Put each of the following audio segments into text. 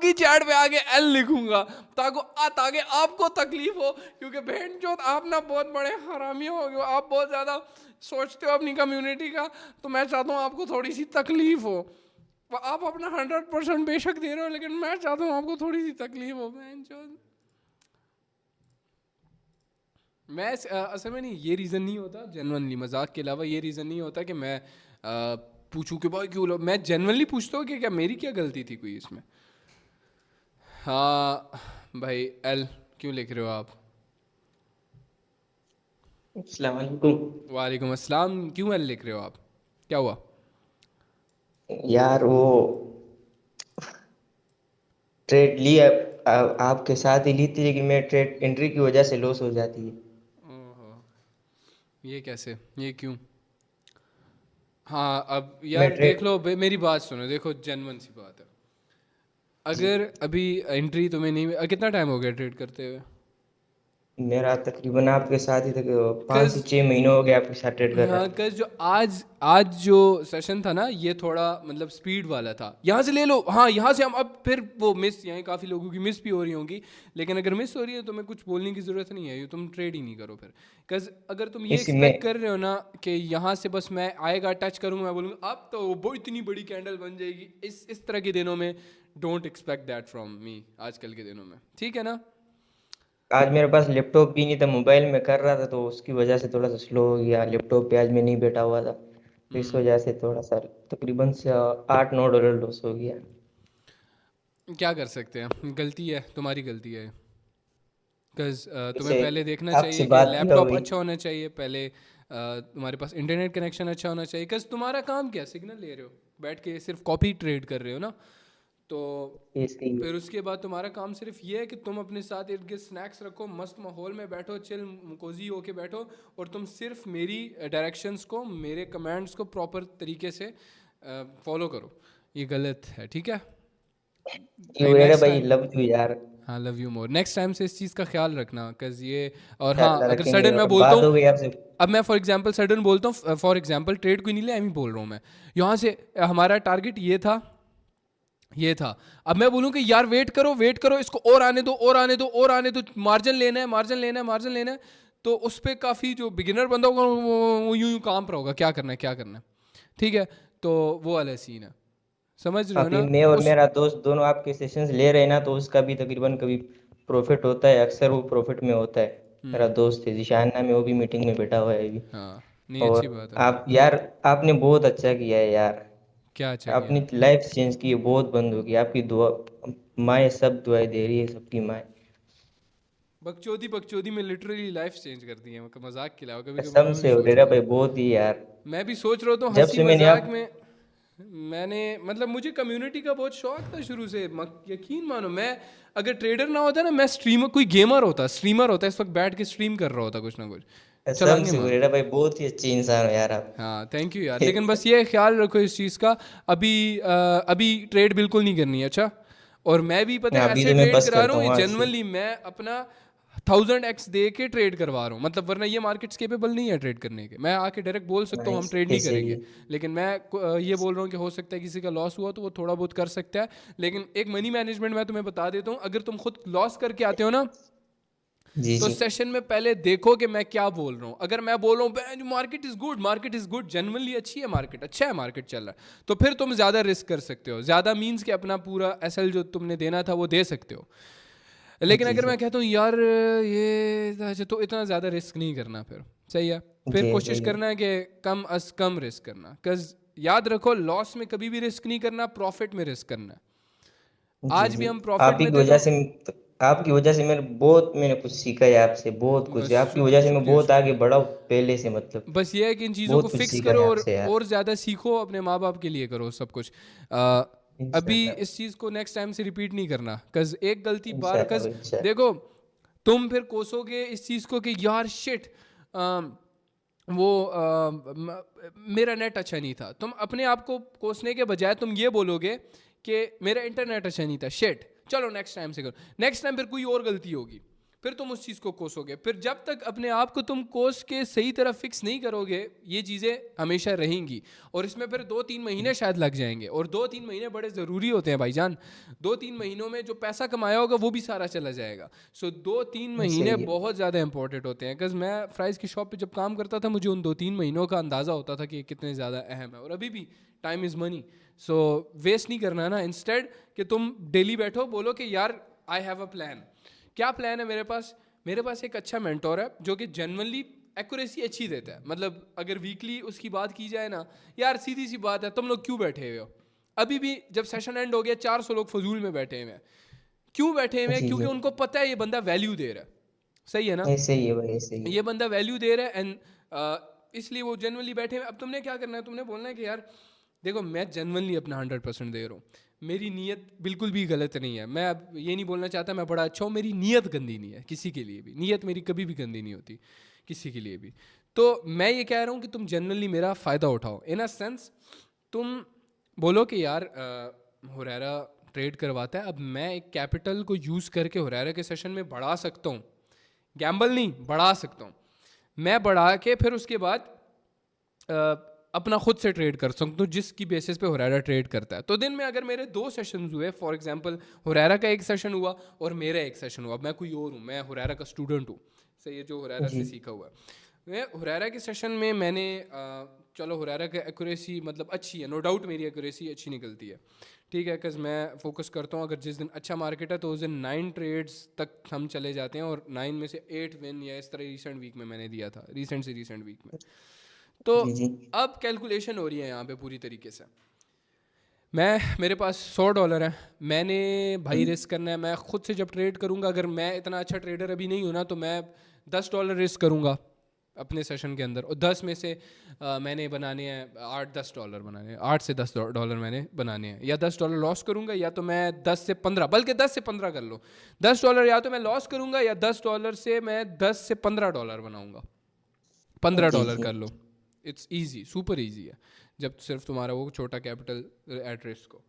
आपकी चैट पे आके एल लिखूंगा ताकि आपको तकलीफ हो, क्योंकि बहन जो आप ना बहुत बड़े हरामी हो गए, आप बहुत ज़्यादा सोचते हो अपनी कम्युनिटी का, तो मैं चाहता हूँ आपको थोड़ी सी तकलीफ हो। आप अपना 100% बेशक दे रहे हो, लेकिन मैं चाहता हूँ आपको थोड़ी सी तकलीफ हो बहन जो। मैं असल में नहीं, ये रीज़न नहीं होता जेनवनली, मजाक के अलावा ये रीज़न नहीं होता कि मैं पूछूं कि भाई क्यों मैं जेनवनली पूछता हूँ कि क्या मेरी क्या गलती थी कोई इसमें। हाँ भाई, एल क्यों लिख रहे हो आप? अस्सलाम वालेकुम। वालेकुम अस्सलाम। क्यों एल लिख रहे हो आप, क्या हुआ? यार वो ट्रेड ली आपके साथ ही ली थी, लेकिन मैं ट्रेड एंट्री की वजह से लॉस हो जाती है। ओहो, ये कैसे, ये क्यों? हाँ अब मैं यार देख ट्रेड लो मेरी बात सुनो, देखो जेनवन सी बात है। अगर अभी एंट्री तुम्हें नहीं, कितना टाइम हो गया ट्रेड करते हुए? मेरा तकरीबन आपके साथ ही तक 5 से 6 महीने हो गए आपके साथ ट्रेड कर रहा हाँ है। कस जो आज आज जो सेशन था ना, ये थोड़ा मतलब स्पीड वाला था। यहाँ से ले लो, हाँ यहाँ से हम अब फिर वो मिस, यहाँ काफ़ी लोगों की मिस भी हो रही होंगी, लेकिन अगर मिस हो रही है तो मैं कुछ बोलने की ज़रूरत नहीं है, ये तुम ट्रेड ही नहीं करो फिर। कस अगर तुम ये इसी में एक्सपेक्ट कर रहे हो ना कि यहाँ से बस मैं आएगा टच करूँगा, मैं बोलूँगा अब तो वो इतनी बड़ी कैंडल बन जाएगी, इस तरह के दिनों में don't expect that from me, आजकल के दिनों में, ठीक है ना? आज मेरे पास लैपटॉप भी नहीं था, मोबाइल में कर रहा था, तो उसकी वजह से थोड़ा सा स्लो हो गया। लैपटॉप पे आज मैं नहीं बैठा हुआ था, तो इस हम्म। वजह से थोड़ा सा तकरीबन से $8-9 लॉस हो गया। क्या कर सकते हैं, गलती है, तुम्हारी गलती है। बिकॉज तुम्हें वैसे पहले देखना आपसे चाहिए कि बात भी लैपटॉप हुई। अच्छा होना चाहिए पहले, तुम्हारे पास इंटरनेट कनेक्शन अच्छा होना चाहिए। बिकॉज तुम्हारा काम क्या, सिग्नल ले रहे हो बैठ के, सिर्फ कॉपी ट्रेड कर रहे हो ना, तो इसकी फिर उसके बाद तुम्हारा काम सिर्फ ये है कि तुम अपने साथ इर्द गिर्द स्नैक्स रखो, मस्त माहौल में बैठो, चिल कोजी होके बैठो, और तुम सिर्फ मेरी डायरेक्शंस को, मेरे कमांड्स को प्रॉपर तरीके से फॉलो करो। ये गलत है, ठीक है भाई? क्यों है रे नेक्स्ट भाई, टाइम, लव यू यार। हाँ love you more, next time से इस चीज़ का ख्याल रखना, बिकॉज ये। और हाँ इंशाल्लाह अगर रखेंगे, सडन मैं और बोलता बात हूँ, हो गई आपसे। अब मैं फॉर एग्जांपल सडन बोलता हूँ, फॉर एग्जांपल ट्रेड कोई नहीं लिया, एम ही बोल रहा हूँ मैं, यहाँ से हमारा टारगेट ये था, ये था। अब मैं बोलूँ कि यार वेट करो, वेट करो, इसको और आने दो, और आने दो, और आने दो, मार्जिन लेना है, मार्जिन लेना है, मार्जिन लेना है, तो उस पर काफ़ी जो बिगिनर बंदा होगा वो यूं यूं काम पर होगा, क्या करना है, क्या करना है, ठीक है? तो वो वाला सीन है, समझ रहे हो अभी ना? मैं और उस मेरा दोस्त दोनों आपके सेशंस ले रहे हैं ना, तो उसका भी तकरीबन कभी प्रॉफिट होता है, अक्सर वो प्रॉफिट में होता है। मेरा हम्म। दोस्त है जिशान नाम है, वो भी मीटिंग में बैठा हुआ है अभी। हाँ नहीं, अच्छी और बात है। आप यार, आपने बहुत अच्छा किया है यार। क्या अच्छा किया? अपनी लाइफ चेंज की है, बहुत बंद होगी आपकी दुआ। माएँ सब दुआएं दे रही है, सबकी माएँ। बकचोदी बकचोदी में लिटरली लाइफ चेंज कर दी है, मजाक के अलावा कभी कभी कसम मैं भी से हो सोच तेरा रहा भाई, था, बहुत ही यार। मैं भी सोच रहा था जब हंसी से मैंने मजाक आप में। मैंने मतलब मुझे कम्युनिटी का बहुत शौक था शुरू से, यकीन मानो, मैं अगर ट्रेडर ना होता ना, मैं स्ट्रीमर, कोई गेमर होता, स्ट्रीमर होता, इस वक्त बैठ के स्ट्रीम कर रहा होता कुछ ना कुछ। चल कसम आगे से हो मानो। तेरा भाई, बहुत ही अच्छे इंसान हो यार आप। हाँ थैंक यू यार, लेकिन बस ये ख्याल रखो इस चीज़ का, अभी ट्रेड बिल्कुल नहीं करनी है, अच्छा? और मैं भी पता है अभी ऐसे तो मैं ट्रेड बस करा रहा करता हूँ, हूँ ये आज से। जेनुअनली मैं अपना 1000x दे के ट्रेड करवा रहा हूँ, मतलब वरना ये मार्केट्स केपेबल नहीं है ट्रेड करने के। मैं आके डायरेक्ट बोल सकता हूँ हम नाइस, ट्रेड नहीं ऐसे ही करेंगे, है। लेकिन मैं ये बोल रहा हूँ कि हो सकता है किसी का लॉस हुआ तो वो थोड़ा बहुत कर सकता है। लेकिन एक मनी मैनेजमेंट मैं तुम्हें बता देता हूँ, अगर तुम खुद लॉस करके आते हो ना, जी तो जी। सेशन में पहले देखो कि मैं क्या बोल रहा हूँ। अगर मैं बोल रहा हूँ market is good, market is good, generally अच्छी है मार्केट, अच्छा है मार्केट चल रहा है, तो फिर तुम ज़्यादा रिस्क कर सकते हो, ज़्यादा मीन्स कि अपना पूरा एसएल जो तुमने देना था वो दे सकते हो। लेकिन जी अगर जी। मैं कहता हूँ यार ये अच्छा, तो इतना ज़्यादा रिस्क नहीं करना फिर, सही है? फिर जी कोशिश जी। करना है कि कम अज कम रिस्क करना, बिकॉज याद रखो लॉस में कभी भी रिस्क नहीं करना, प्रॉफिट में रिस्क करना है। जी आज भी जी। हम प्रॉफिट आप ही में की थे तो, वजह से आपकी वजह से मैंने कुछ सीखा है आपसे, बहुत कुछ बस है आपकी वजह से। मैं शुक्रिया बहुत आगे शुक्रिया। बढ़ा हूँ पहले से, मतलब बस ये है कि इन चीज़ों को बहुत कुछ फिक्स सीखा करो, है आपसे यार। और ज़्यादा सीखो, अपने माँ बाप के लिए करो सब कुछ। अ, अभी इंशाल्लाह। इस चीज़ को नेक्स्ट टाइम से रिपीट नहीं करना, कज एक गलती बार, इंशाल्लाह कज भाई, इंशाल्लाह। देखो तुम फिर कोसोगे इस चीज़ को कि यार शिट, वो मेरा नेट अच्छा नहीं था, तुम अपने आप को कोसने के बजाय तुम ये बोलोगे कि मेरा इंटरनेट अच्छा नहीं था, शिट, चलो नेक्स्ट टाइम से करो। नेक्स्ट टाइम फिर कोई और गलती होगी, फिर तुम उस चीज़ को कोसोगे। फिर जब तक अपने आप को तुम कोस के सही तरह फिक्स नहीं करोगे, ये चीज़ें हमेशा रहेंगी। और इसमें फिर 2-3 महीने शायद लग जाएंगे, और 2-3 महीने बड़े ज़रूरी होते हैं भाईजान। 2-3 महीनों में जो पैसा कमाया होगा वो भी सारा चला जाएगा। सो 2-3 महीने सही है। बहुत ज़्यादा इंपॉर्टेंट होते हैं। बिकॉज मैं फ्राइज़ की शॉप पे जब काम करता था, मुझे उन 2-3 महीनों का अंदाज़ा होता था कि ये कितने ज़्यादा अहम है। और अभी भी time is money, so waste नहीं करना है ना। इंस्टेड कि तुम डेली बैठो बोलो कि यार आई हैव अ प्लान। क्या प्लान है मेरे पास? मेरे पास एक अच्छा मेंटोर है जो कि जनरली एक्यूरेसी अच्छी देता है। मतलब अगर वीकली उसकी बात की जाए ना, यार सीधी सी बात है, तुम लोग क्यों बैठे हुए हो? अभी भी जब सेशन एंड हो गया 400 लोग फजूल में बैठे हुए हैं। क्यों बैठे हुए हैं? जी क्योंकि जी, उनको पता है ये बंदा वैल्यू दे रहा है। सही है ना? ऐसे ही है भाई, ऐसे ही है। ये बंदा वैल्यू दे रहा है, एंड इसलिए वो जनरली बैठे हुए। अब तुमने क्या करना है? तुमने बोलना है कि यार देखो, मैं जनरली अपना 100% दे रहा हूँ, मेरी नीयत बिल्कुल भी गलत नहीं है। मैं अब ये नहीं बोलना चाहता मैं बड़ा अच्छा हूँ, मेरी नीयत गंदी नहीं है किसी के लिए भी। नीयत मेरी कभी भी गंदी नहीं होती किसी के लिए भी। तो मैं ये कह रहा हूँ कि तुम जनरली मेरा फ़ायदा उठाओ। इन अ सेंस तुम बोलो कि यार हुरैरा ट्रेड करवाता है, अब मैं एक कैपिटल को यूज़ करके हुरैरा के सेशन में बढ़ा सकता हूँ। गैम्बल नहीं, बढ़ा सकता हूँ। मैं बढ़ा के फिर उसके बाद अपना खुद से ट्रेड कर सकता हूँ, जिसकी बेसिस पे हुरैरा ट्रेड करता है। तो दिन में अगर मेरे 2 सेशंस हुए, फॉर एग्जांपल हुरैरा का एक सेशन हुआ और मेरा एक सेशन हुआ, मैं कोई और हूँ, मैं हुरैरा का स्टूडेंट हूँ, सही है, जो हुरैरा से जी सीखा हुआ है। मैं हुरैरा के सेशन में मैंने चलो हुरैरा का एक्यूरेसी मतलब अच्छी है, नो डाउट मेरी एक्यूरेसी अच्छी निकलती है, ठीक है, बिकॉज मैं फोकस करता हूँ। अगर जिस दिन अच्छा मार्केट है तो उस दिन 9 ट्रेड्स तक हम चले जाते हैं, और 9 में से 8 विन या इस तरह रिसेंट वीक में मैंने दिया था, रिसेंट से रिसेंट वीक में। तो जी जी अब कैलकुलेशन हो रही है यहाँ पे पूरी तरीके से। मेरे पास $100 है, मैंने भाई रिस्क करना है। मैं खुद से जब ट्रेड करूँगा, अगर मैं इतना अच्छा ट्रेडर अभी नहीं हूँ ना, तो मैं $10 रिस्क करूँगा अपने सेशन के अंदर, और 10 में से मैंने बनाने हैं 8-10 डॉलर बनाने हैं, 8 से $10 मैंने बनाने हैं। या $10 लॉस करूँगा, या तो मैं 10 से 15, बल्कि 10 से 15 कर लो। $10 या तो मैं लॉस करूँगा, या $10 से मैं 10 से $15 बनाऊँगा। पंद्रह जी डॉलर जी। कर लो। इट्स ईजी, सुपर ईजी है, जब सिर्फ तुम्हारा वो छोटा कैपिटल एट रिस्क हो,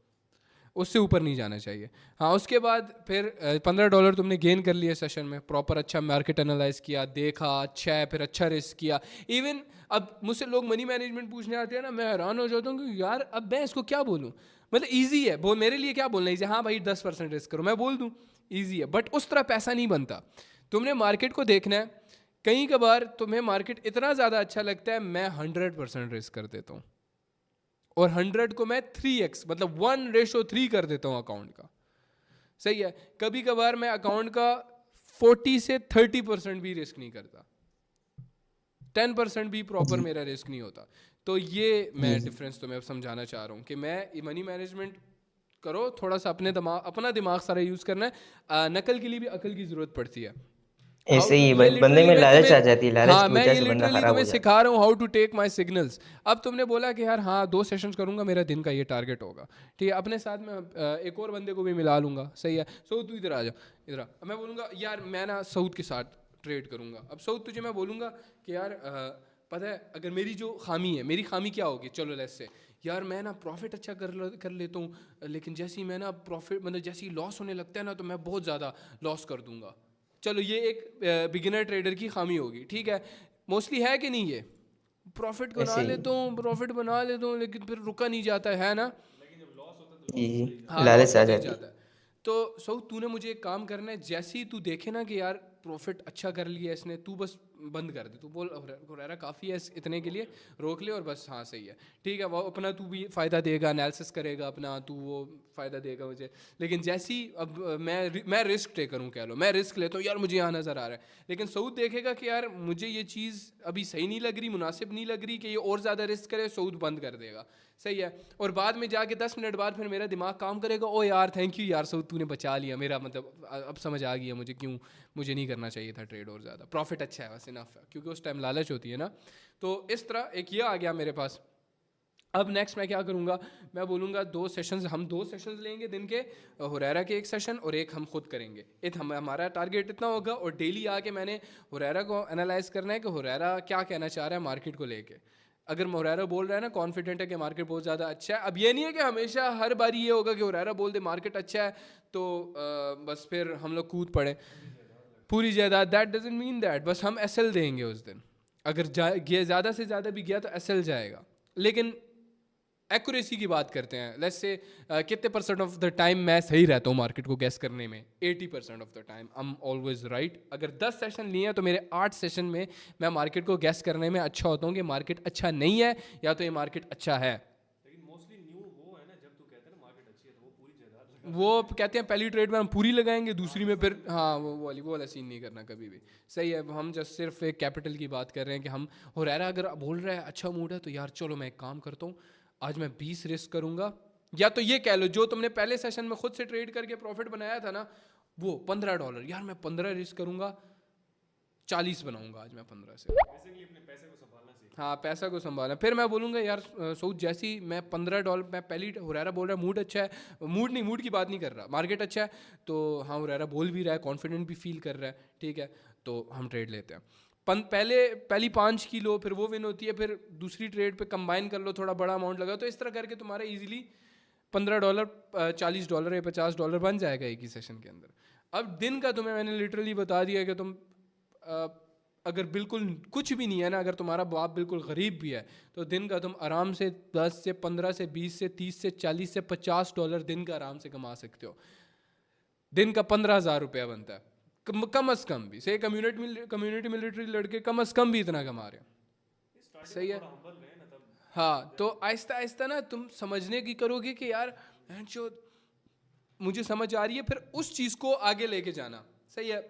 उससे ऊपर नहीं जाना चाहिए। हाँ, उसके बाद फिर $15 तुमने गेन कर लिए सेशन में, प्रॉपर अच्छा मार्केट एनालाइज किया, देखा अच्छा है, फिर अच्छा रिस्क किया। इवन अब मुझसे लोग मनी मैनेजमेंट पूछने आते हैं ना, मैं हैरान हो जाता हूँ कि यार अब मैं इसको क्या बोलूँ। मतलब ईजी है वो मेरे लिए, क्या बोलना ईजी, हाँ भाई 10% रिस्क करो, मैं बोल दूँ ईजी है, बट उस तरह पैसा नहीं बनता। तुमने मार्केट को देखना है। कई कबार तुम्हें मार्केट इतना ज़्यादा अच्छा लगता है, मैं 100% रिस्क कर देता हूँ, और 100 को मैं 3x मतलब 1:3 कर देता हूँ अकाउंट का, सही है। कभी कभार मैं अकाउंट का 40 से 30% भी रिस्क नहीं करता, 10% भी प्रॉपर जी मेरा रिस्क नहीं होता। तो ये मैं जी जी। डिफरेंस तुम्हें समझाना चाह रहा हूँ कि मैं मनी मैनेजमेंट करो थोड़ा सा, अपना दिमाग सारा यूज़ करना है। नकल के लिए भी अकल की ज़रूरत पड़ती है। हाउ ऐसे टू, ही है ये भाई, बंदे लिटरली में मैं लालच तुम्हें, आ जाती है, लालच हाँ की मैं वजह ये से बंदा लिटरली खराब तुम्हें हो जाता सिखा रहा हूँ how to take my signals. अब तुमने बोला कि यार हाँ 2 सेशंस करूंगा, मेरा दिन का ये टारगेट होगा, ठीक है, अपने साथ में एक और बंदे को भी मिला लूंगा, सही है। सऊद तू इधर आ जा, इधर आ। अब मैं बोलूँगा यार मैं ना सऊद के साथ ट्रेड करूंगा। अब सऊद तुझे मैं बोलूँगा कि यार पता है अगर मेरी जो खामी है, मेरी खामी क्या होगी, चलो लेट्स से यार मैं ना प्रॉफिट अच्छा कर लेता हूँ, लेकिन जैसे ही मैं ना प्रॉफिट मतलब जैसे ही लॉस होने लगता है ना, तो मैं बहुत ज़्यादा लॉस कर दूंगा। चलो ये एक बिगिनर ट्रेडर की खामी होगी, ठीक है। मोस्टली है कि नहीं, ये प्रॉफिट है, बना ऐसे ही लेता हूँ, प्रॉफिट बना लेता हूँ, लेकिन फिर रुका नहीं जाता है ना। जी जी, हाँ, लॉस लालच आ होते ही जाती जाता है। तो सऊद तूने मुझे एक काम करना है, जैसे ही तू देखे ना कि यार प्रॉफिट अच्छा कर लिया इसने, तू बस बंद कर दे, तू बोल हुरैरा काफ़ी है इतने के लिए, रोक ले और बस, हाँ सही है, ठीक है। वो अपना तू भी फ़ायदा देगा, एनालिसिस करेगा अपना, तू वो फ़ायदा देगा मुझे। लेकिन जैसी अब मैं रिस्क टेकर हूँ, कह लो मैं रिस्क लेता हूँ, यार मुझे यहाँ नज़र आ रहा है, लेकिन सऊद देखेगा कि यार मुझे ये चीज़ अभी सही नहीं लग रही, मुनासिब नहीं लग रही कि ये और ज़्यादा रिस्क करे, सऊद बंद कर देगा, सही है। और बाद में जाके 10 मिनट बाद फिर मेरा दिमाग काम करेगा, ओ यार थैंक यू यार सऊद, तूने बचा लिया मेरा, मतलब अब समझ आ गया मुझे क्यों मुझे नहीं करना चाहिए था ट्रेड, और ज़्यादा प्रॉफिट अच्छा है बस इनफ है, क्योंकि उस टाइम लालच होती है ना। तो इस तरह एक ये आ गया मेरे पास। अब नेक्स्ट मैं क्या करूँगा, मैं बोलूँगा 2 सेशंस, हम 2 सेशंस लेंगे दिन के, हुरैरा के एक सेशन और एक हम खुद करेंगे। हमारा टारगेट इतना होगा, और डेली आके मैंने हुरैरा को एनालाइज करना है कि हुरैरा क्या कहना चाह रहा है मार्केट को लेके। अगर हुरैरा बोल रहा है ना कॉन्फिडेंट है कि मार्केट बहुत ज़्यादा अच्छा है, अब ये नहीं है कि हमेशा हर बारी ये होगा कि हुरैरा बोल दे मार्केट अच्छा है तो बस फिर हम लोग कूद पड़े। पूरी जायदाद, दैट डजंट मीन दैट, बस हम एसएल देंगे उस दिन। अगर ज़्यादा से ज़्यादा भी गया तो एसएल जाएगा। लेकिन एक्यूरेसी की बात करते हैं, लेट्स से कितने परसेंट ऑफ द टाइम मैं सही रहता हूँ मार्केट को गैस करने में? 80% of the time I am always right. अगर 10 सेशन लिए हैं तो मेरे 8 सेशन में मैं मार्केट को गैस करने में अच्छा होता हूँ कि मार्केट अच्छा नहीं है या तो ये मार्केट अच्छा है। वो कहते हैं पहली ट्रेड में हम पूरी लगाएंगे, दूसरी में फिर हाँ वो वाला सीन नहीं करना कभी भी। सही है, हम जस्ट सिर्फ एक कैपिटल की बात कर रहे हैं कि हम हो रहा है, अगर बोल रहा है अच्छा मूड है तो यार चलो मैं एक काम करता हूँ, आज मैं 20 रिस्क करूंगा। या तो ये कह लो जो तुमने पहले सेशन में खुद से ट्रेड करके प्रॉफिट बनाया था ना, वो $15, यार मैं 15 रिस्क करूंगा, 40 बनाऊंगा आज मैं 15 से। हाँ, पैसा को संभालना। फिर मैं बोलूँगा यार सऊद जैसी मैं $15, मैं पहली हुरैरा बोल रहा है मूड अच्छा है, मूड की बात नहीं कर रहा, मार्केट अच्छा है तो हाँ हुरैरा बोल भी रहा है, कॉन्फिडेंट भी फील कर रहा है, ठीक है तो हम ट्रेड लेते हैं। पहली 5 की लो, फिर वो विन होती है, फिर दूसरी ट्रेड पे कंबाइन कर लो, थोड़ा बड़ा अमाउंट लगा, तो इस तरह करके तुम्हारा इजीली $15, $40 या $50 बन जाएगा एक ही सेशन के अंदर। अब दिन का तुम्हें मैंने लिटरली बता दिया कि तुम अगर बिल्कुल कुछ भी नहीं है ना, अगर तुम्हारा बाप बिल्कुल गरीब भी है तो दिन का तुम आराम से 10 से 15 से 20 से 30 से 40 से $50 दिन का आराम से कमा सकते हो। दिन का 15,000 रुपया बनता है कम अज कम भी। से कम्युनिटी मिलिट्री लड़के कम अज कम भी इतना कमा रहे हैं। सही है, हाँ तो आहिस्ता आहिस्ता ना तुम समझने की करोगे कि यार जो मुझे समझ आ रही है, फिर उस चीज़ को आगे लेके जाना। सही है,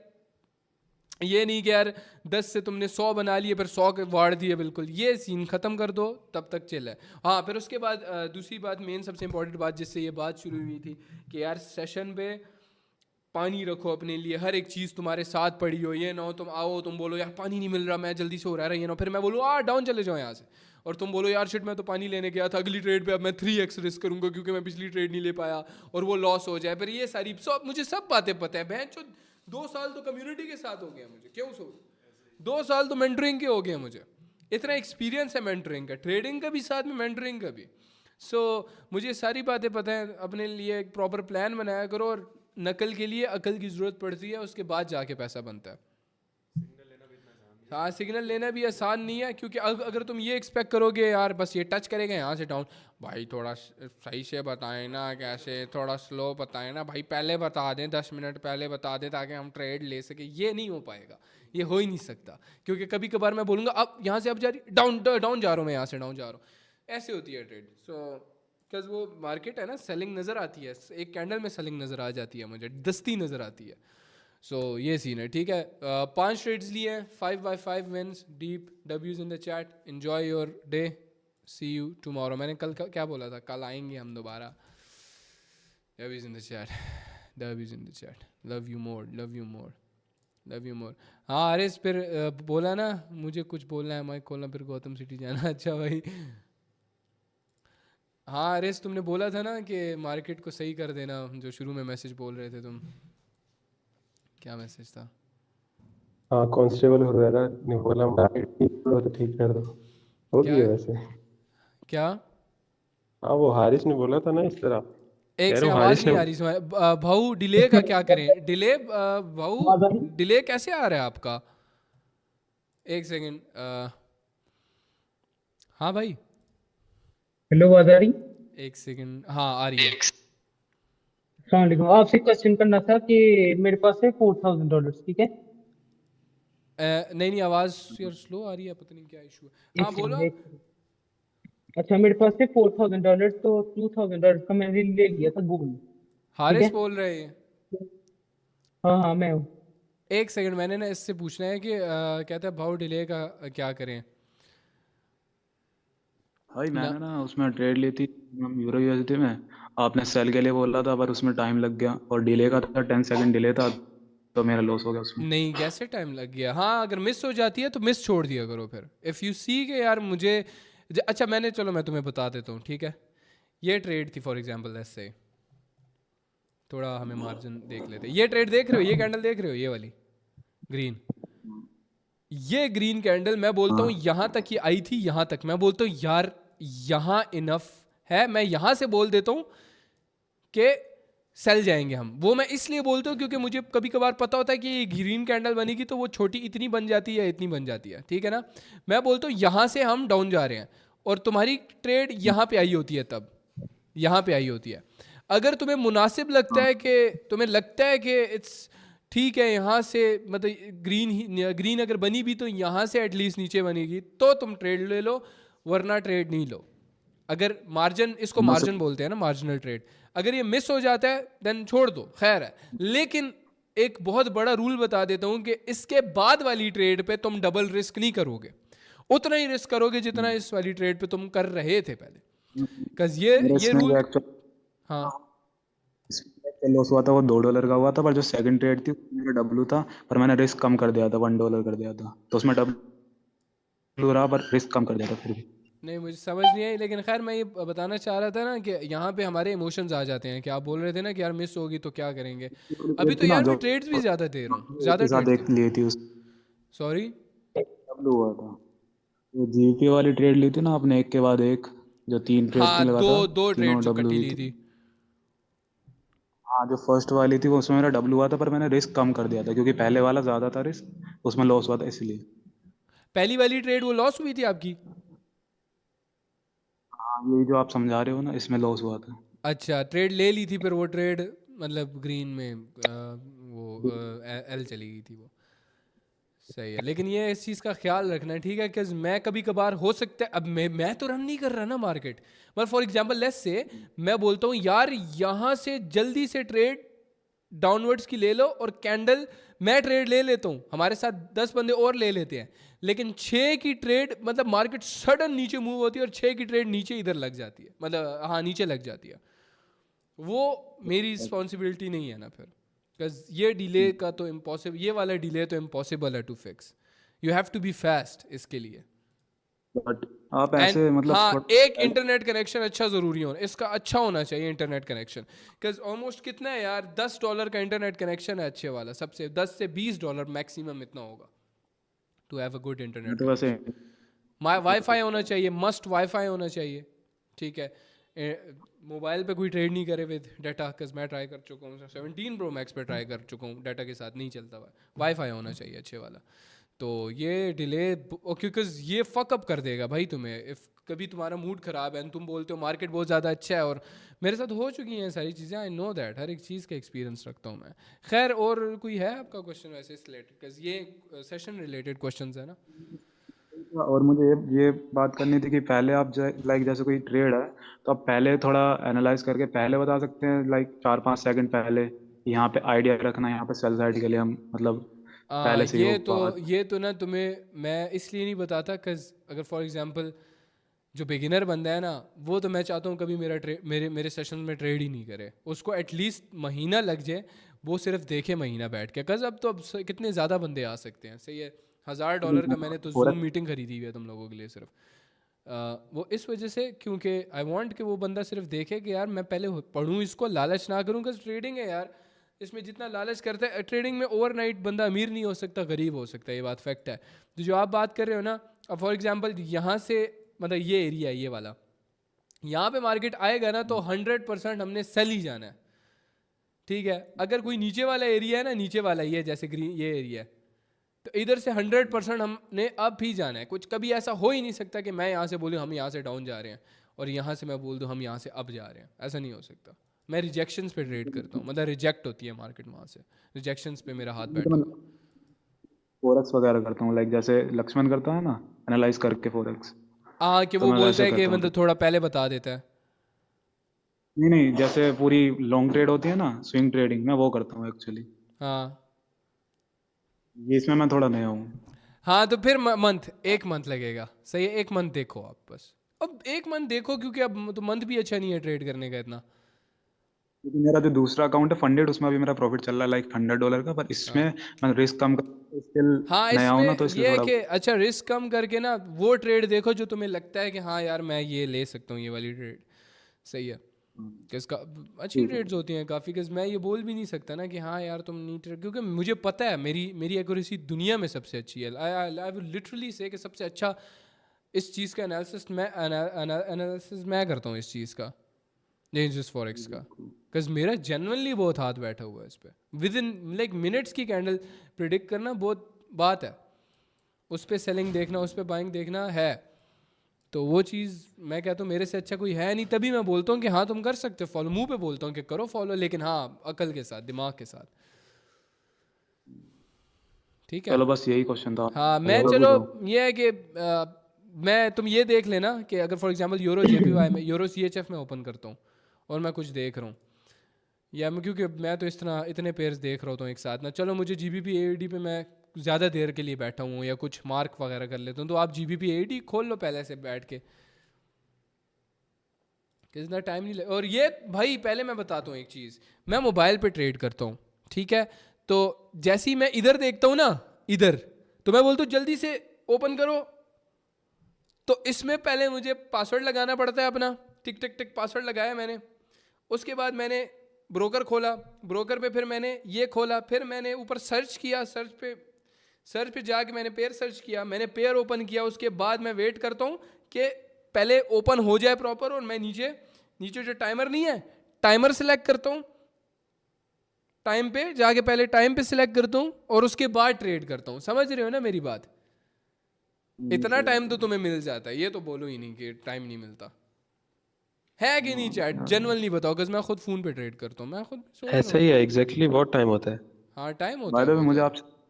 ये नहीं कि यार 10 से तुमने 100 बना लिए फिर 100 के वाड़ दिए, बिल्कुल ये सीन ख़त्म कर दो, तब तक चिल है। हाँ फिर उसके बाद दूसरी बात, मेन सबसे इंपॉर्टेंट बात जिससे ये बात शुरू हुई थी कि यार सेशन पे पानी रखो अपने लिए, हर एक चीज़ तुम्हारे साथ पड़ी हो। ये ना हो तुम आओ तुम बोलो यार पानी नहीं मिल रहा, मैं जल्दी से हो रहा है, ये ना फिर मैं बोलूँ डाउन चले जाओ यहाँ से, और तुम बोलो यार शिट मैं तो पानी लेने गया था, अगली ट्रेड पे अब मैं 3x रिस्क करूँगा क्योंकि मैं पिछली ट्रेड नहीं ले पाया, और वो लॉस हो जाए। फिर ये सारी मुझे सब बातें पता है, बहन जो 2 साल तो कम्युनिटी के साथ हो गया मुझे, क्यों 2 साल तो मेंटरिंग के हो गए मुझे, इतना एक्सपीरियंस है मेंटरिंग का, ट्रेडिंग का भी साथ में मेंटरिंग का भी। मुझे सारी बातें पता है। अपने लिए एक प्रॉपर प्लान बनाया करो, और नकल के लिए अकल की ज़रूरत पड़ती है, उसके बाद जाके पैसा बनता है। हाँ सिग्नल लेना भी आसान नहीं है, क्योंकि अगर तुम ये एक्सपेक्ट करोगे यार बस ये टच करेगा यहाँ से डाउन, भाई थोड़ा सही से बताएं ना, कैसे थोड़ा स्लो बताएं ना भाई, पहले बता दें 10 मिनट पहले बता दें ताकि हम ट्रेड ले सके, ये नहीं हो पाएगा, ये हो ही नहीं सकता। क्योंकि कभी कभार मैं बोलूँगा अब यहाँ से अब जा रही डाउन जा रहा हूँ, मैं यहाँ से डाउन जा रहा हूँ, ऐसे होती है ट्रेड। बिकॉज वो मार्केट है ना, सेलिंग नज़र आती है, एक कैंडल में सेलिंग नज़र आ जाती है, मुझे दस्ती नज़र आती है। ये सीन है, ठीक है। 5 ट्रेड्स लिए हैं, 5/5 wins, deep W's in the chat, enjoy your day, see you tomorrow. मैंने कल क्या बोला था, कल आएंगे हम दोबारा। W's in the chat, W's in the chat, love you more, love you more, love you more. हाँ अरेस फिर बोला ना मुझे कुछ बोलना है, माइक खोलना, फिर गौतम सिटी जाना। अच्छा भाई हाँ अरेस तुमने बोला था ना कि मार्केट को सही कर देना, जो शुरू में मैसेज बोल रहे थे तुम, क्या मैसेज था? हाँ कांस्टेबल हुरैरा ने बोला मार्केट तो ठीक कर दो, हो गया वैसे क्या? हाँ वो हारिस ने बोला था ना इस तरह। एक से आवाज नहीं आ रही भाऊ, डिले का क्या करें? डिले भाऊ, डिले कैसे आ रहा है आपका? एक सेकंड। हाँ भाई हेलो आवाज आ रही? एक सेकंड, हाँ आ रही है। अस्सलाम वालेकुम, आपसे क्वेश्चन करना था कि मेरे पास है $4,000, ठीक है? नहीं आवाज यार स्लो आ रही है, पता नहीं क्या इशू है। हाँ बोलो। अच्छा मेरे पास है $4,000, तो $2,000 का मैंने ले लिया था गोल्ड। हारिस बोल रहे हैं? हाँ मैं हूँ। एक सेकंड, मैंने ना इससे पूछना है कि कहता है भाव डिले का क्या करें। भाई मैंने ना उसमें ट्रेड ली थी यूरो यूएसडी में, आपने सेल के लिए बोला था पर उसमें टाइम लग गया, और डिले का था 10 सेकंड डिले था, तो मेरा लॉस हो गया उसमें। नहीं कैसे टाइम लग गया? हाँ अगर मिस हो जाती है तो मिस छोड़ दिया करो फिर। इफ़ यू सी के यार मुझे अच्छा मैंने, चलो मैं तुम्हें बता देता हूँ, ठीक है। ये ट्रेड थी फॉर एग्जांपल, ऐसे थोड़ा हमें मार्जिन देख लेते। ये ट्रेड देख रहे हो, ये कैंडल देख रहे हो, ये वाली ग्रीन, ये ग्रीन कैंडल मैं बोलता हूँ यहाँ तक ही आई थी, यहाँ तक मैं बोलता हूँ यार यहाँ इनफ है। मैं यहाँ से बोल देता हूँ कि सेल जाएंगे हम। वो मैं इसलिए बोलता हूँ क्योंकि मुझे कभी कभार पता होता है कि ये ग्रीन कैंडल बनेगी तो वो छोटी इतनी बन जाती है, इतनी बन जाती है, ठीक है ना। मैं बोलता हूँ यहाँ से हम डाउन जा रहे हैं और तुम्हारी ट्रेड यहाँ पे आई होती है, तब यहाँ पे आई होती है। अगर तुम्हें मुनासिब लगता है कि तुम्हें लगता है कि इट्स ठीक है यहाँ से, मतलब ग्रीन अगर बनी भी तो यहाँ से एटलीस्ट नीचे बनेगी, तो तुम ट्रेड ले लो, वरना ट्रेड नहीं लो। अगर मार्जिन, इसको मार्जिन बोलते हैं ना, मार्जिनल ट्रेड, अगर ये मिस हो जाता है देन छोड़ दो, खैर है। लेकिन एक बहुत बड़ा रूल बता देता हूँ कि इसके बाद वाली ट्रेड पे तुम डबल रिस्क नहीं करोगे, उतना ही रिस्क करोगे जितना इस वाली ट्रेड पे तुम कर रहे थे पहले। बिकॉज ये रूल, हाँ लॉस हुआ था वो $2 का हुआ था, पर जो सेकंड ट्रेड थी मेरा डब्लू था, पर मैंने रिस्क कम कर दिया था, $1 कर दिया था, तो उसमें डब्लू रहा पर रिस्क कम कर दिया था फिर भी। नहीं मुझे समझ नहीं आई, लेकिन खैर मैं ये बताना चाह रहा था ना कि यहाँ पे हमारे इमोशंस आ जाते हैं कि आप बोल रहे थे ना कि यार मिस होगी तो क्या करेंगे। अभी तो ना यार जो मैं ट्रेड्स भी ज़्यादा दे रहा हूँ, ज़्यादा एक साथ ट्रेड एक ली थी उस सॉरी। डब्लू हुआ था, वो जीपी वाली ट्रेड ली थी ना आपने, एक के बाद एक, जो 3 ट्रेड हाँ में लगा दो था, दो तीनों ट्रेड जो डब्लू कटी ही ली थी। थी। हाँ जो फर्स्ट वाली थी वो उसमें मेरा डब्लू हुआ था, पर मैंने रिस्क कम कर दिया था क्योंकि पहले वाला ज़्यादा था रिस्क, उसमें लॉस हुआ था इसलिए। पहली वाली ट्रेड वो लॉस हुई थी आपकी? हाँ यही जो आप समझा रहे हो ना, इसमें लॉस हुआ था। अच्छा ट्रेड ले ली थी फिर वो ट्रेड, मतलब ग्रीन में वो एल चली गई थी वो, सही है। लेकिन ये इस चीज़ का ख्याल रखना है, ठीक है, कि मैं कभी कभार हो सकता है, अब मैं तो रन नहीं कर रहा ना मार्केट, पर फॉर एग्जांपल लेट्स से मैं बोलता हूँ यार यहाँ से जल्दी से ट्रेड डाउनवर्ड्स की ले लो और कैंडल, मैं ट्रेड ले लेता हूँ, हमारे साथ 10 बंदे और ले लेते हैं, लेकिन 6 की ट्रेड, मतलब मार्केट सडन नीचे मूव होती है और 6 की ट्रेड नीचे इधर लग जाती है, मतलब हाँ नीचे लग जाती है, वो मेरी रिस्पॉन्सिबिलिटी नहीं है ना फिर। बिकॉज ये डिले का तो इम्पॉसिबल, ये वाला डिले तो इम्पॉसिबल है to fix, you have to be fast इसके लिए। बट आप एंड ऐसे मतलब हाँ एक इंटरनेट कनेक्शन अच्छा ज़रूरी होना, इसका अच्छा होना चाहिए इंटरनेट कनेक्शन। बिकॉज ऑलमोस्ट कितना है यार, $10 का इंटरनेट कनेक्शन है अच्छे वाला, सबसे $10 से $20 मैक्सिमम इतना होगा to have a good internet तो वैसे कनेक्शन। वाईफाई होना चाहिए, मस्ट वाईफाई होना चाहिए, ठीक है। मोबाइल पे कोई ट्रेड नहीं करे विद डाटा, बिकॉज मैं ट्राई कर चुका हूँ 17 Pro Max पे ट्राई कर चुका हूँ, डाटा के साथ नहीं चलता हुआ, वाईफाई होना चाहिए अच्छे वाला। तो ये डिले क्योंकि ये फक अप कर देगा भाई तुम्हें, इफ़ कभी तुम्हारा मूड ख़राब है तुम बोलते हो मार्केट बहुत ज़्यादा अच्छा है, और मेरे साथ हो चुकी हैं सारी चीज़ें, आई नो दैट, हर एक चीज़ का एक्सपीरियंस रखता हूँ मैं। खैर और कोई है आपका क्वेश्चन वैसे इस रिलेटेड, बिकॉज ये सेशन रिलेटेड क्वेश्चन है ना। और मुझे ये बात करनी थी कि पहले आप लाइक जैसे कोई ट्रेड है, तो आप पहले थोड़ा एनालाइज करके पहले बता सकते हैं, लाइक 4-5 सेकंड पहले, यहाँ पे आइडिया रखना, यहाँ पे सेल साइड के लिए हम मतलब पहले से ही वो बात। ये तो ना तुम्हें मैं इसलिए नहीं बताता बिकॉज अगर फॉर एग्जांपल जो बिगिनर बंदा है ना, वो तो मैं चाहता हूँ कभी मेरे सेशन में ट्रेड ही नहीं करे, उसको एटलीस्ट महीना लग जाए, वो सिर्फ देखे महीना बैठ के, बिकॉज अब कितने ज़्यादा बंदे आ सकते हैं, सही है। $1000 का मैंने तो जूम मीटिंग खरीदी हुई है तुम लोगों के लिए सिर्फ, वो इस वजह से क्योंकि आई वांट कि वो बंदा सिर्फ देखे कि यार मैं पहले पढ़ूँ इसको, लालच ना करूँ, बिकॉज ट्रेडिंग है यार, इसमें जितना लालच करता है, ट्रेडिंग में ओवरनाइट बंदा अमीर नहीं हो सकता, गरीब हो सकता है, ये बात फैक्ट है। तो जो आप बात कर रहे हो ना, अब फॉर एग्जांपल यहाँ से मतलब ये एरिया है ये वाला, यहाँ पे मार्केट आएगा ना तो 100% हमने सेल ही जाना है, ठीक है। अगर कोई नीचे वाला एरिया है ना, नीचे वाला ये जैसे ग्रीन ये एरिया है, तो इधर से 100% हमने अब भी जाना है। कुछ कभी ऐसा हो ही नहीं सकता कि मैं यहाँ से बोलूँ हम यहाँ से डाउन जा रहे हैं और यहाँ से मैं बोल दूँ हम यहाँ से अब जा रहे हैं, ऐसा नहीं हो सकता। मैं रिजेक्शंस पे ट्रेड करता हूँ, मतलब रिजेक्ट होती है मार्केट, वहाँ से रिजेक्शंस पे मेरा हाथ बैठा हुआ। फोरेक्स वगैरह करता हूँ, लाइक जैसे लक्ष्मण करता है ना, एनालाइज करके फोरेक्स, हाँ कि तो वो मैं बोलता वैसे है कि करता हूँ। मतलब थोड़ा पहले बता देता है। नहीं नहीं, जैसे पूरी लॉन्ग ट्रेड होती है ना, स्विंग ट्रेडिंग, मैं वो करता हूँ एक्चुअली। हाँ ये इसमें मैं थोड़ा नया हूँ। हाँ तो फिर एक मंथ लगेगा, सही है, एक मंथ देखो आप बस, अब एक मंथ देखो, क्योंकि अब तो मंथ भी अच्छा नहीं है ट्रेड करने का इतना। क्योंकि मेरा जो दूसरा अकाउंट है फंडेड, उसमें अभी मेरा प्रॉफिट चल रहा है लाइक $100 का, पर इसमें हाँ मैं रिस्क कम कर स्टिल हाँ नया हूँ ना, इसमें तो इसलिए ये है थोड़ा। कि अच्छा रिस्क कम करके ना वो ट्रेड देखो जो तुम्हें लगता है कि हाँ यार मैं ये ले सकता हूँ, ये वाली ट्रेड सही है। किसका अच्छी ट्रेड्स होती हैं काफ़ी, किस मैं ये बोल भी नहीं सकता ना कि हाँ यार तुम नहीं ट्रेड, क्योंकि मुझे पता है मेरी एक्यूरेसी दुनिया में सबसे अच्छी है। आई विल लिटरली से कि सबसे अच्छा इस चीज़ का एनालिसिस मैं करता हूँ इस चीज़ का, डेंजरस फॉरेक्स का, बिकॉज मेरा जेन्युइनली बहुत हाथ बैठा हुआ है इस पर। विद इन लाइक मिनट्स की कैंडल प्रिडिक्ट करना बहुत बात है, उस पर सेलिंग देखना, उस पर बाइंग देखना है। तो वो चीज़ मैं कहता हूँ मेरे से अच्छा कोई है नहीं, तभी मैं बोलता हूँ कि हाँ तुम कर सकते हो फॉलो, मुंह पे बोलता हूँ कि करो फॉलो, लेकिन हाँ अकल के साथ, दिमाग के साथ, ठीक है। चलो बस यही क्वेश्चन था। हाँ मैं और चलो पूछो। ये है कि मैं तुम ये देख लेना कि अगर फॉर एग्जांपल यूरो जेपीवाई में, यूरो सीएचएफ में ओपन करता हूँ और मैं कुछ देख रहा हूँ, या मैं क्योंकि मैं तो इस तरह इतने पेयर्स देख रहा होता हूँ एक साथ ना, चलो मुझे जीबीपी एडी पे मैं ज़्यादा देर के लिए बैठा हूँ या कुछ मार्क वगैरह कर लेता हूँ, तो आप जीबीपी एडी खोल लो पहले से बैठ के, कितना टाइम नहीं और ये भाई पहले मैं बताता हूँ एक चीज़, मैं मोबाइल पे ट्रेड करता हूँ, ठीक है। तो जैसे ही मैं इधर देखता हूँ ना, इधर, तो मैं बोलता हूँ जल्दी से ओपन करो, तो इसमें पहले मुझे पासवर्ड लगाना पड़ता है अपना, टिक टिक टिक पासवर्ड लगाया मैंने, उसके बाद मैंने ब्रोकर खोला, ब्रोकर पे फिर मैंने ये खोला, फिर मैंने ऊपर सर्च किया, सर्च पे जाके मैंने पेयर सर्च किया, मैंने पेयर ओपन किया, उसके बाद मैं वेट करता हूँ कि पहले ओपन हो जाए प्रॉपर, और मैं नीचे नीचे जो टाइमर नहीं है, टाइमर सेलेक्ट करता हूँ, टाइम पे जाके पहले टाइम पे सिलेक्ट करता हूँ और उसके बाद ट्रेड करता हूँ। समझ रहे हो ना मेरी बात? इतना टाइम तो तुम्हें मिल जाता है, ये तो बोलो ही नहीं कि टाइम नहीं मिलता है कि नहीं। चैट जनरली बताओ, बिकॉज मैं खुद फोन पे ट्रेड करता हूँ, मैं खुद सोच रहा ऐसा हूँ। ही है एग्जैक्टली, बहुत टाइम होता है। हाँ टाइम होता बाय है द वे बहुत मुझे ज़्यादा। आपसे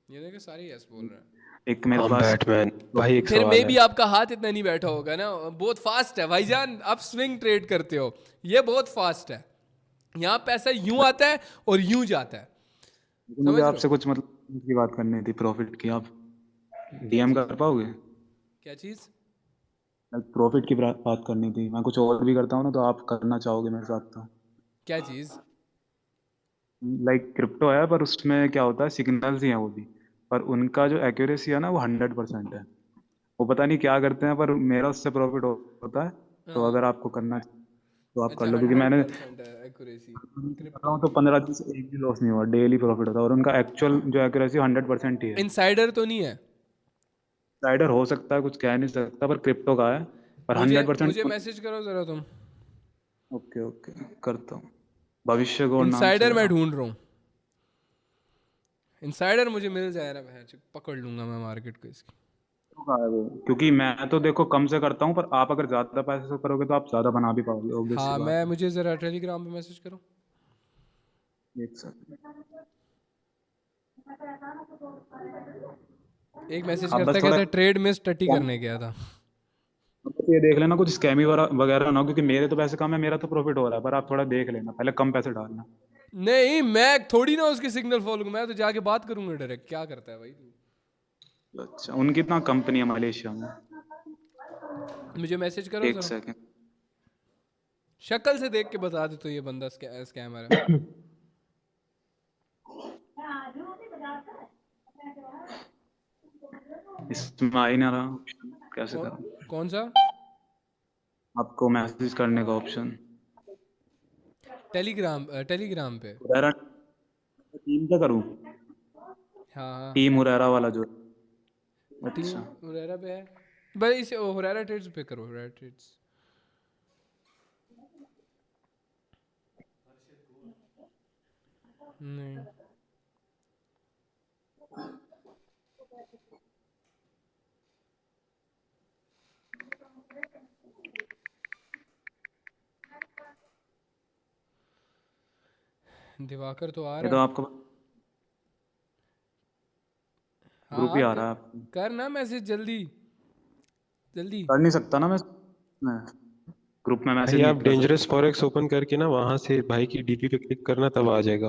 ये देखे सारे यस बोल रहे हैं। एक मेरे हम पास बैटमैन भाई, एक फिर सवाल मे है। भी आपका हाथ इतना नहीं बैठा होगा ना, बहुत फास्ट है भाईजान, आप स्विंग ट्रेड करते हो, ये बहुत फास्ट है, यहाँ पैसा यूं आता है और यूं जाता है, मुझे समझ रहे हो? आपसे कुछ मतलब की बात करनी थी, प्रॉफिट की। आप क्या डीएम चीज़? कर पाओगे? क्या चीज़? प्रॉफिट की बात करनी थी। मैं कुछ और भी करता हूँ ना, तो आप करना चाहोगे मेरे साथ तो? क्या चीज़? लाइक क्रिप्टो है, पर उसमें क्या होता है, सिग्नल्स ही हैं वो भी, पर उनका जो एक्यूरेसी है ना वो 100% है। वो पता नहीं क्या करते हैं, पर मेरा उससे प्रॉफिट होता है। तो हाँ अगर आपको करना है तो आप कर अच्छा, लो, क्योंकि मैंने 100% है एक्यूरेसी कर रहा क्रिप्टो हूँ तो की। 15 दिन से एक भी लॉस नहीं हुआ, डेली प्रॉफिट होता है, और उनका एक्चुअल जो एक्यूरेसी 100% ही है। इनसाइडर तो नहीं है? राइडर हो सकता है, कुछ कह नहीं सकता, पर क्रिप्टो का है, पर मुझे 100%। मुझे मैसेज करो ज़रा तुम। ओके ओके, करता हूँ। भविष्य गौड़ नाम से इनसाइडर मैं है। ढूंढ रहा हूँ, इनसाइडर मुझे मिल जाए ना, मैं पकड़ लूंगा मैं मार्केट को इसकी। तो कहाँ है वो? क्योंकि मैं तो देखो कम से करता हूँ, पर आप अगर ज्यादा पैसे से करोगे तो आप ज्यादा बना भी पाओगे, ऑब्वियस सी हाँ बात मैं, है। मुझे ज़रा टेलीग्राम पे मैसेज करो। एक सेकंड। एक मैसेज आप करता बस थोड़ा कहता ट्रेड मिस टट्टी करने गया था। बस ये देख लेना कुछ स्कैमी वगैरह ना हो, क्योंकि मेरे तो पैसे कम है, मेरा तो प्रॉफिट हो रहा है, पर आप थोड़ा देख लेना, पहले कम पैसे डालना। नहीं मैं थोड़ी ना उसके सिग्नल फॉलो, मैं तो जाके बात करूंगा डायरेक्ट, क्या करता है भाई तू? अच्छा, उनकी इतना कंपनी है मलेशिया में। मुझे मैसेज करो एक ज़रा, सेकंड। शक्ल से देख के बता दे तो ये बंदा स्कैमर है। इसमें आ ही ना रहा, कैसे कौन करूँ? कौन सा? आपको मैसेज करने का ऑप्शन। टेलीग्राम पे? हुरैरा टीम का करूँ? हाँ हाँ। टीम हुरैरा वाला जो। टीम अच्छा। हुरैरा पे है भाई, इसे हुरैरा ट्रेड्स पे करो, हुरैरा ट्रेड्स। नहीं दिवाकर तो आ ये रहा तो है। आपका हाँ ग्रुप ही हाँ आ रहा है आपको। कर ना मैसेज जल्दी जल्दी। कर नहीं सकता ना मैं ग्रुप में मैसेज भाई नहीं आप कर सकता। डेंजरस फॉरेक्स ओपन करके ना वहां से भाई की डीपी पे क्लिक करना, तब आ जाएगा।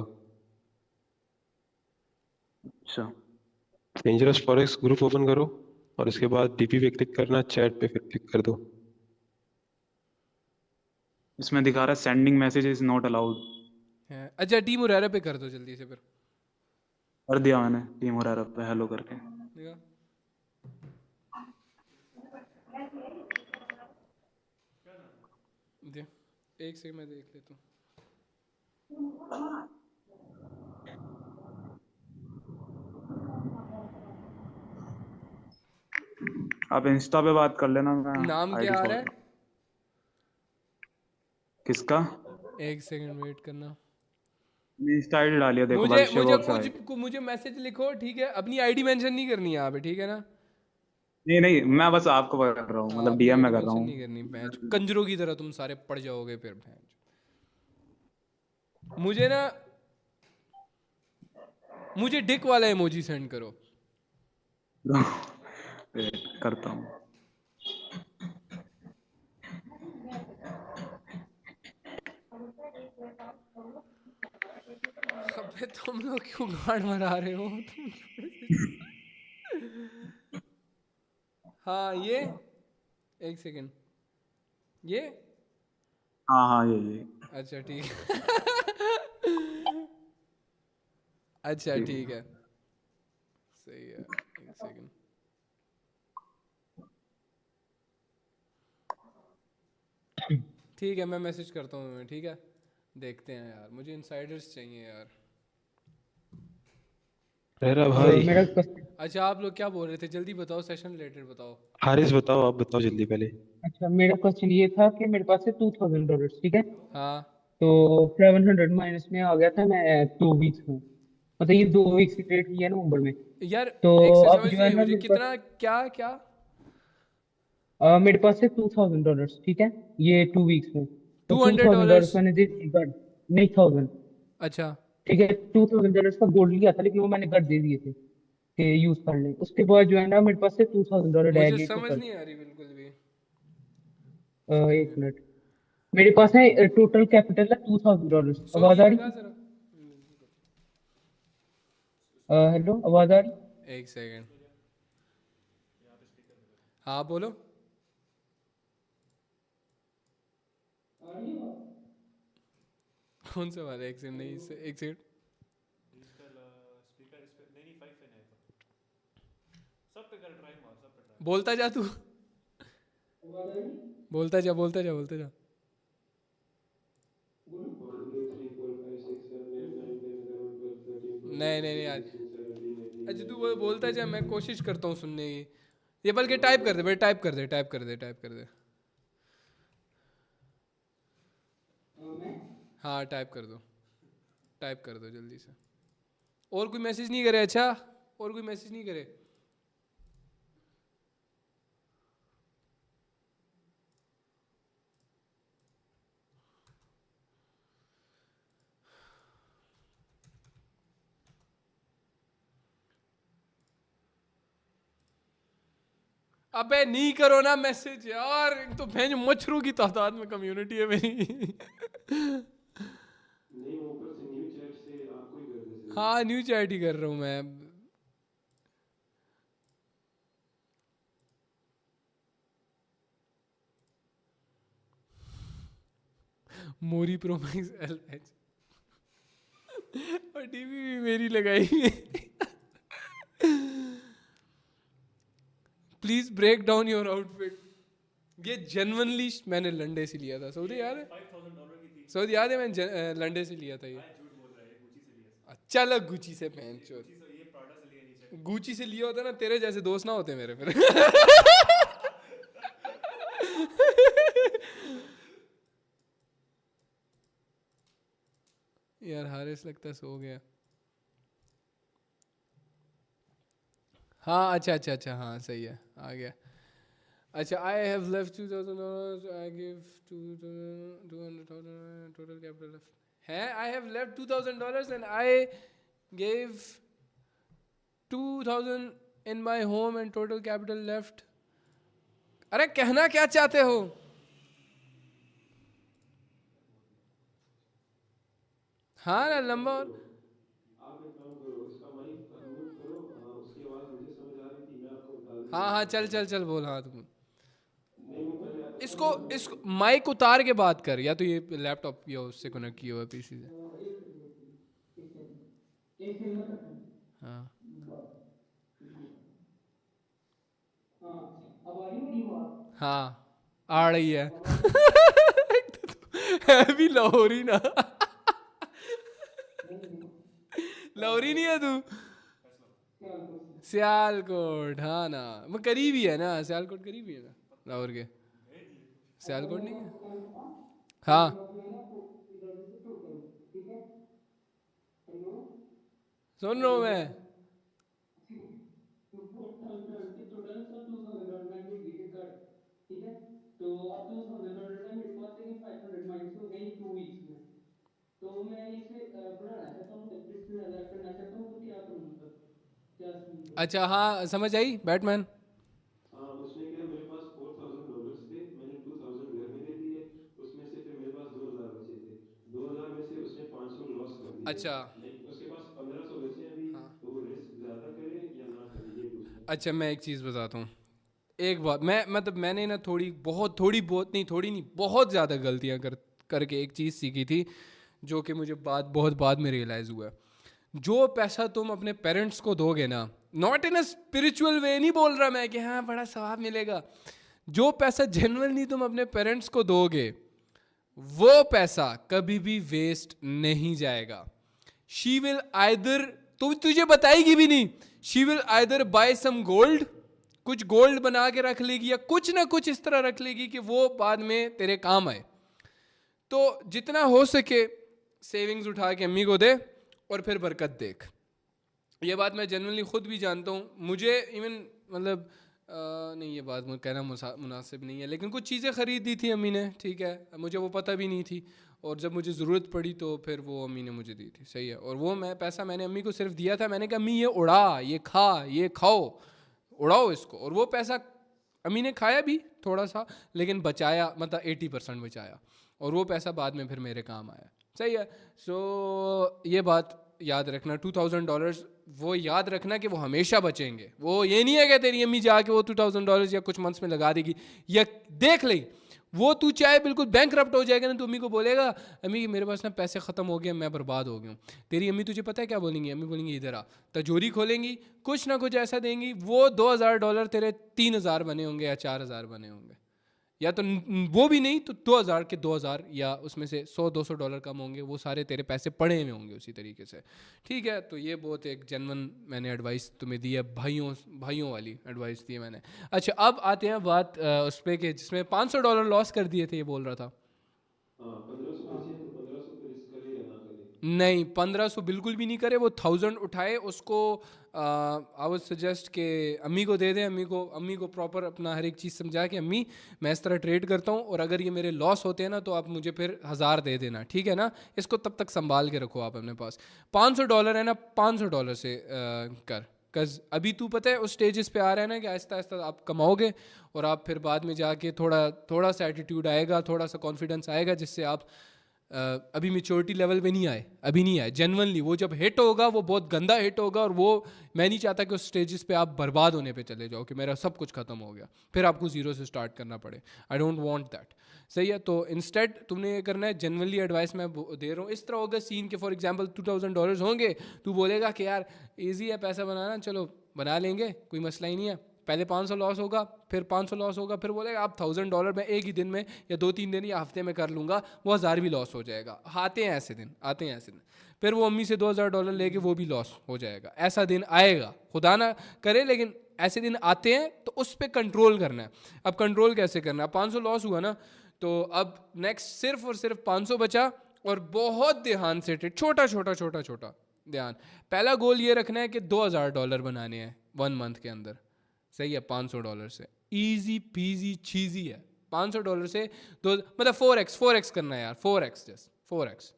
अच्छा, डेंजरस फॉरेक्स ग्रुप ओपन करो और उसके बाद डीपी पे क्लिक करना, चैट पे फिर क्लिक कर दो। इसमें दिखा रहा है sending message is not allowed. है अच्छा, टीम हुरैरा पे कर दो जल्दी से फिर। कर दिया मैंने टीम हुरैरा पे हेलो करके। देखा? दे एक सेकंड मैं देख लेता हूँ। आप इंस्टा पे बात कर लेना, मैं नाम आईडी क्या आ रहा फॉलो। है? किसका? 1 सेकंड वेट करना। इंस्टा आईडी डालिए, देखो मुझे भविष्य मुझे वर्क्स कुछ आएगी। मुझे मैसेज लिखो, ठीक है? अपनी आईडी मेंशन नहीं करनी है यहाँ पे, ठीक है ना? नहीं नहीं, मैं बस आपको कर रहा हूँ, हाँ, मतलब अपनी डीएम आईडी में कर रहा मेंशन हूँ। नहीं करनी, भैंस कंजरों की तरह तुम सारे पड़ जाओगे फिर भैंस। मुझे ना मुझे डिक वाला इमोजी सेंड करो। वेट करता हूँ। अबे तुम लोग क्यों गांड मरा रहे हो तुम? हाँ ये 1 सेकंड, ये हाँ हाँ, ये अच्छा ठीक है। अच्छा ठीक। ठीक है, सही है। 1 सेकंड। ठीक है, मैं मैसेज करता हूँ तुम्हें, ठीक है? देखते हैं यार, मुझे इनसाइडर्स चाहिए यार। रहरा भाई। मेरा क्वेश्चन, अच्छा आप लोग क्या बोल रहे थे? जल्दी बताओ, सेशन रिलेटेड बताओ। हारिस बताओ, आप बताओ जल्दी पहले। अच्छा मेरा क्वेश्चन ये था कि मेरे पास है $2000, ठीक है? हाँ तो 700 माइनस में आ गया था मैं 2 वीक्स में, मतलब ये 2 वीक्स की ट्रेड की है नवंबर में। यार, तो एक से अब समझ जो नहीं है आई ना मुझे, मेरे पास कितना क्या क्या? मेरे पास है $2000, ठीक है? ये 2 वीक्स में, तो $2000 $200? मैंने दे दिए गढ़, नहीं 1000, अच्छा, ठीक है? $2000 का गोल्ड लिया था, लेकिन वो मैंने गढ़ दे दिए थे कि यूज कर ले। उसके बाद जो है ना मेरे पास से $2000 रह मुझे गए समझ टोटल। नहीं आ रही बिल्कुल भी। एक मिनट, मेरे पास है टोटल कैपिटल है $2000। सऊदी आवाज ये आ लगा रही? जरा। हेलो, आवाज आ रही? 1 सेकंड, हाँ बोलो। कौन सा वाला? 1 सेकंड, नहीं 1 सेकंड। बोलता जा तू, बोलता जा बोलता जा बोलता जा। 1 2 3 4 5 6 7 8 9 10 11 12 13 14 नहीं नहीं 15 नहीं यार, 16 17 18 अच्छा 19 तू 20 बोलता 21 जा, मैं 22 कोशिश करता हूँ सुनने की। ये बल्कि टाइप कर दे भाई, टाइप कर दे, टाइप कर दे, टाइप कर दे। हाँ टाइप कर दो, टाइप कर दो जल्दी से। और कोई मैसेज नहीं करे? अच्छा, और कोई मैसेज नहीं करे? अबे नहीं करो ना मैसेज यार, एक तो भैंस मच्छरों की तादाद में कम्युनिटी है मेरी। नहीं, वो ऊपर से न्यू चैट से आपको ही कर दे सिलेक्ट। हाँ न्यू चैट ही कर रहा हूँ मैं। मोरी प्रो मैक्स LH और टीवी भी मेरी लगाई हुई है। Please break down your outfit. ये जेन्युइनली मैंने लंडे से लिया था, सऊदी याद है? सऊदी याद है, मैंने लंडे से लिया था ये। अच्छा लग गुची से पहन चोर, गुची से लिया होता ना, तेरे जैसे दोस्त ना होते मेरे फिर। यार हारिस लगता है सो गया। हाँ अच्छा अच्छा अच्छा, हाँ सही है, आ गया। अच्छा, I have left $2000, I give $200,000 total capital left है। I have left $2000 and I give 2000 in my home and total capital left. अरे कहना क्या चाहते हो? हाँ ना लंबा और आप एक काम करो, इसका माइक अनम्यूट करो। उसकी आवाज मुझे समझ आ रही थी, मैं आपको बता देता हाँ हूँ हाँ, इसका चल माइक। चल चल बोल। हाँ तुम नहीं, वो पहले इसको अनम्यूट कर। इसको माइक उतार के बात कर, या तो ये लैपटॉप या उससे कनेक्ट किया हुआ है पीसी से। हाँ हाँ आ रही है। है भी लाहौरी ना। लाहौरी नहीं है तू? सियालकोट, हाँ ना, वो करीबी है ना, सियालकोट करीबी है ना लाहौर के। सियालकोट नहीं है? हाँ सुन रहा हूँ मैं। अच्छा हाँ समझ आई बैटमैन। हाँ, उसमें क्या है, मेरे पास $4000 थे, मैंने 2000 घर में दे दिए। उसमें से फिर मेरे पास 2000 बचे थे। 2000 में से उसने 500 लॉस कर दिए। अच्छा लाइक उसके पास 1500 बचे हैं अभी। हाँ तो वो रिस्क ज्यादा करे या ना करे, ये पूछना है। अच्छा मैं एक चीज़ बताता हूँ। एक बात मैं मतलब मैंने ना थोड़ी बहुत नहीं, थोड़ी नहीं, बहुत ज़्यादा गलतियाँ करके एक चीज़ सीखी थी, जो कि मुझे बहुत बाद में रियलाइज़ हुआ। जो पैसा तुम अपने पेरेंट्स को दोगे ना, not in a spiritual way नहीं बोल रहा मैं कि हाँ बड़ा सवाब मिलेगा, जो पैसा जेन्युइनली तुम अपने पेरेंट्स को दोगे वो पैसा कभी भी वेस्ट नहीं जाएगा। शी विल आइदर, तुझे बताएगी भी नहीं, she will either buy some gold, कुछ गोल्ड बना के रख लेगी या कुछ ना कुछ इस तरह रख लेगी कि वो बाद में तेरे काम आए। तो जितना हो सके सेविंग्स उठा के अम्मी को दे और फिर बरकत देख। ये बात मैं जनरली खुद भी जानता हूँ। मुझे इवन मतलब नहीं ये बात मुझे कहना मुनासिब नहीं है, लेकिन कुछ चीज़ें ख़रीद दी थी अम्मी ने, ठीक है, मुझे वो पता भी नहीं थी, और जब मुझे ज़रूरत पड़ी तो फिर वो अम्मी ने मुझे दी थी, सही है। और वो पैसा मैंने अम्मी को सिर्फ दिया था, मैंने कहा अम्मी ये उड़ा, ये खा, ये खाओ, उड़ाओ इसको। और वो पैसा अम्मी ने खाया भी थोड़ा सा, लेकिन बचाया, मतलब 80% बचाया, और वो पैसा बाद में फिर मेरे काम आया, सही है। सो ये बात याद रखना, $2000 वो याद रखना कि वो हमेशा बचेंगे। वो ये नहीं है कि तेरी अम्मी जाके वो $2000 या कुछ मंथ्स में लगा देगी या देख ले, वो तू चाहे बिल्कुल बैंकरप्ट हो जाएगा ना, तो अम्मी को बोलेगा अम्मी मेरे पास ना पैसे ख़त्म हो गए, मैं बर्बाद हो गया हूँ। तेरी अम्मी तुझे पता है क्या बोलेंगी? अम्मी बोलेंगी इधर आ, तिजोरी खोलेंगी, कुछ ना कुछ ऐसा देंगी, वो $2000 तेरे 3000 बने होंगे या 4000 बने होंगे, या तो वो भी नहीं तो 2000 के 2000, या उसमें से $100-200 कम होंगे, वो सारे तेरे पैसे पड़े हुए होंगे उसी तरीके से, ठीक है। तो ये बहुत एक जेन्युइन मैंने एडवाइस तुम्हें दी है, भाइयों वाली एडवाइस दी है मैंने। अच्छा अब आते हैं बात उस पर कि जिसमें $500 लॉस कर दिए थे, ये बोल रहा था। हाँ, 1500 बचे हैं, तो 1500 पे रिस्क करे या ना करे? नहीं 1500 बिल्कुल भी नहीं करे, वो 1000 उठाए, उसको आई वुड सजेस्ट कि अम्मी को दे दें। अम्मी को प्रॉपर अपना हर एक चीज़ समझा कि अम्मी मैं इस तरह ट्रेड करता हूँ, और अगर ये मेरे लॉस होते हैं ना तो आप मुझे फिर 1000 दे देना, ठीक है ना। इसको तब तक संभाल के रखो आप अपने पास। $500 है ना, $500 से कर, कज अभी तू पता है उस स्टेजेस पे आ रहा है ना कि आहिस्ता आहिस्ता आप कमाओगे, और आप फिर बाद में जाके थोड़ा सा एटीट्यूड आएगा, थोड़ा सा कॉन्फिडेंस आएगा, जिससे आप अभी मेच्योरिटी लेवल पे अभी नहीं आए जेन्युइनली। वो जब हिट होगा वो बहुत गंदा हिट होगा, और वो मैं नहीं चाहता कि उस स्टेजेस पे आप बर्बाद होने पे चले जाओ कि मेरा सब कुछ ख़त्म हो गया, फिर आपको ज़ीरो से स्टार्ट करना पड़े। आई डोंट वांट दैट, सही है। तो इंस्टेड तुमने ये करना है, जेन्युइनली एडवाइस मैं दे रहा हूँ। इस तरह होगा सीन के फॉर एग्जांपल $2000 होंगे, तू बोलेगा कि यार ईजी है पैसा बनाना, चलो बना लेंगे, कोई मसला ही नहीं है। पहले 500 लॉस होगा, फिर 500 लॉस होगा, फिर बोलेगा आप $1000 मैं एक ही दिन में या 2-3 दिन या हफ्ते में कर लूँगा, वो 1000 भी लॉस हो जाएगा। आते हैं ऐसे दिन। फिर वो अम्मी से $2000 लेके वो भी लॉस हो जाएगा। ऐसा दिन आएगा, खुदा ना करे, लेकिन ऐसे दिन आते हैं, तो उस पर कंट्रोल करना है। अब कंट्रोल कैसे करना है? 500 लॉस हुआ ना, तो अब नेक्स्ट सिर्फ और सिर्फ 500 बचा, और बहुत ध्यान से छोटा ध्यान। पहला गोल ये रखना है कि $2000 बनाने हैं 1 मंथ के अंदर, सही है। $500 से इजी पीजी चीज़ी है। $500 से मतलब 4x करना है यार, 4x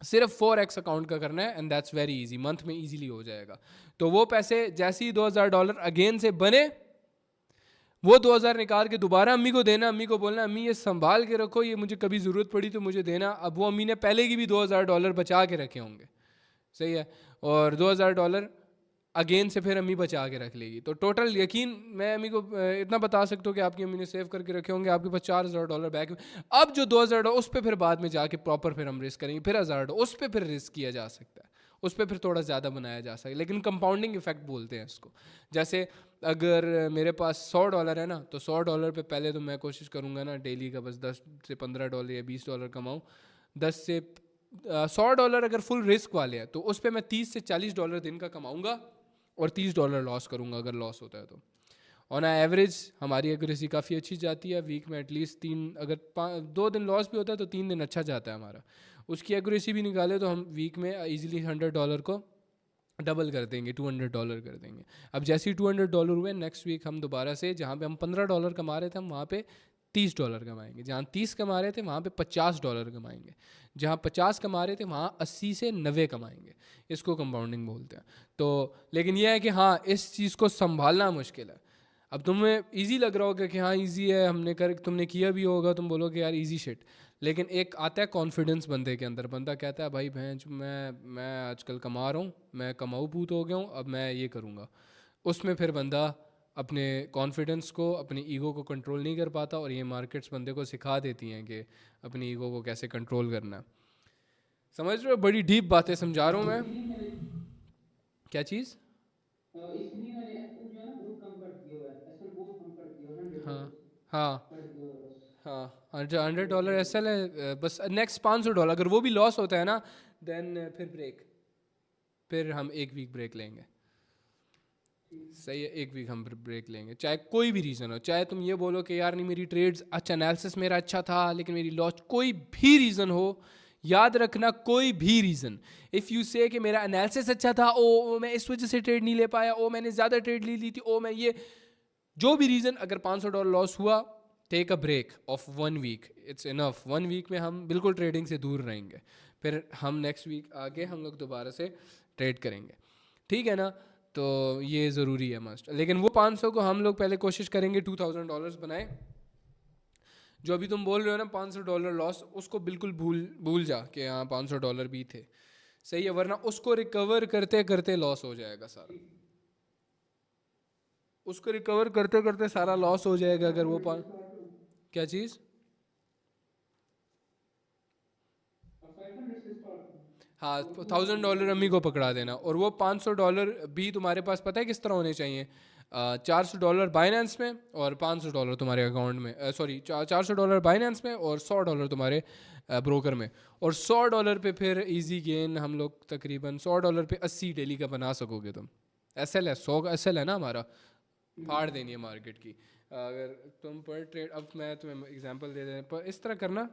सिर्फ 4x अकाउंट का करना है, and that's very easy, month में इजीली हो जाएगा। तो वो पैसे जैसे ही $2000 अगेन से बने, वो 2000 निकाल के दोबारा अम्मी को देना। अम्मी को बोलना अम्मी ये संभाल के रखो, ये मुझे कभी ज़रूरत पड़ी तो मुझे देना। अब वो अम्मी ने पहले की भी $2000 बचा के रखे होंगे, सही है, और $2000 अगेन से फिर अम्मी बचा के रख लेगी। तो टोटल यकीन मैं अम्मी को इतना बता सकता हूँ कि आपकी अम्मी ने सेव करके रखे होंगे आपके पास $4000 बैक में। अब जो $2000 उस पर फिर बाद में जाके प्रॉपर फिर हम रिस्क करेंगे, फिर $1000 उस पर फिर रिस्क किया जा सकता है, उस पर फिर थोड़ा ज़्यादा बनाया जा सकता है, लेकिन कंपाउंडिंग इफेक्ट बोलते हैं इसको। जैसे अगर मेरे पास $100 है ना, तो $100 पे पहले तो मैं कोशिश करूँगा ना डेली का बस $10 से $15 या $20 कमाऊँ। $100 अगर फुल रिस्क वाले हैं तो उस पर मैं $30 से $40 दिन का कमाऊँगा, और $30 लॉस करूँगा अगर लॉस होता है तो। ऑन एवरेज हमारी एक्यूरेसी काफ़ी अच्छी जाती है, वीक में एटलीस्ट 3, अगर 2 दिन लॉस भी होता है तो 3 दिन अच्छा जाता है हमारा। उसकी एक्यूरेसी भी निकाले तो हम वीक में इजीली $100 को डबल कर देंगे, $200 कर देंगे। अब जैसे ही $200 हुए, नेक्स्ट वीक हम दोबारा से जहाँ पे हम $15 कमा रहे थे हम वहाँ पे $30 कमाएंगे, जहाँ 30 कमा रहे थे वहाँ पे $50 कमाएंगे, जहाँ 50 कमा रहे थे वहाँ 80 से 90 कमाएंगे। इसको कंपाउंडिंग बोलते हैं। तो लेकिन यह है कि हाँ, इस चीज़ को संभालना मुश्किल है। अब तुम्हें इजी लग रहा होगा कि हाँ इजी है, तुमने किया भी होगा, तुम बोलोगे यार इजी शिट, लेकिन एक आता है कॉन्फिडेंस बंदे के अंदर। बंदा कहता है भाई भैंस मैं आजकल कमा रहा हूँ, मैं कमाऊ पूत हो गया हूँ, अब मैं ये करूँगा। उसमें फिर बंदा अपने कॉन्फिडेंस को, अपनी ईगो को कंट्रोल नहीं कर पाता, और ये मार्केट्स बंदे को सिखा देती हैं कि अपनी ईगो को कैसे कंट्रोल करना है। समझ रहे हो? बड़ी डीप बातें समझा रहा हूँ मैं। क्या चीज़? इसलिए मैंने एप्पल जो है ना बहुत कम कर दिया हुआ है, एप्पल बहुत कम कर दिया हुआ है, हाँ $100 हाँ कर दिया हुआ है बस। हाँ, $100 एसएल है बस। नेक्स्ट $500 अगर वो भी लॉस होता है ना, देन फिर ब्रेक, फिर हम 1 वीक ब्रेक लेंगे। सही है, 1 वीक हम ब्रेक लेंगे, चाहे कोई भी रीज़न हो। चाहे तुम ये बोलो कि यार नहीं मेरी ट्रेड्स अच्छा, एनालिसिस मेरा अच्छा था लेकिन मेरी लॉस, कोई भी रीज़न हो, याद रखना कोई भी रीज़न। इफ़ यू से कि मेरा एनालिसिस अच्छा था, ओ मैं इस वजह से ट्रेड नहीं ले पाया, ओ मैंने ज़्यादा ट्रेड ली थी, ओ मैं ये, जो भी रीज़न, अगर $500 लॉस हुआ, take a break of 1 week, it's enough. 1 week में हम बिल्कुल ट्रेडिंग से दूर रहेंगे, फिर हम नेक्स्ट वीक आगे हम लोग दोबारा से ट्रेड करेंगे, ठीक है ना? तो ये ज़रूरी है, मस्ट। लेकिन वो 500 को हम लोग पहले कोशिश करेंगे $2000 बनाए। जो अभी तुम बोल रहे हो ना $500 लॉस, उसको बिल्कुल भूल जा कि हाँ $500 भी थे, सही है, वरना उसको रिकवर करते करते लॉस हो जाएगा सारा। उसको रिकवर करते करते सारा लॉस हो जाएगा अगर वो क्या चीज़? हाँ, $1000 अम्मी को पकड़ा देना, और वो $500 भी तुम्हारे पास पता है किस तरह होने चाहिए? $400 बाइनेंस में और $500 तुम्हारे अकाउंट में, सॉरी $400 बाइनेंस में और $100 तुम्हारे ब्रोकर में। और $100 पे फिर इजी गेन हम लोग तकरीबन $100 पे 80 डेली का बना सकोगे तुम। एसएल है, 100 का एसएल है ना हमारा, फाड़ देनी है मार्केट की। अगर तुम पर ट्रेड, अब मैं तुम्हें एग्जांपल दे दें, पर इस तरह करना,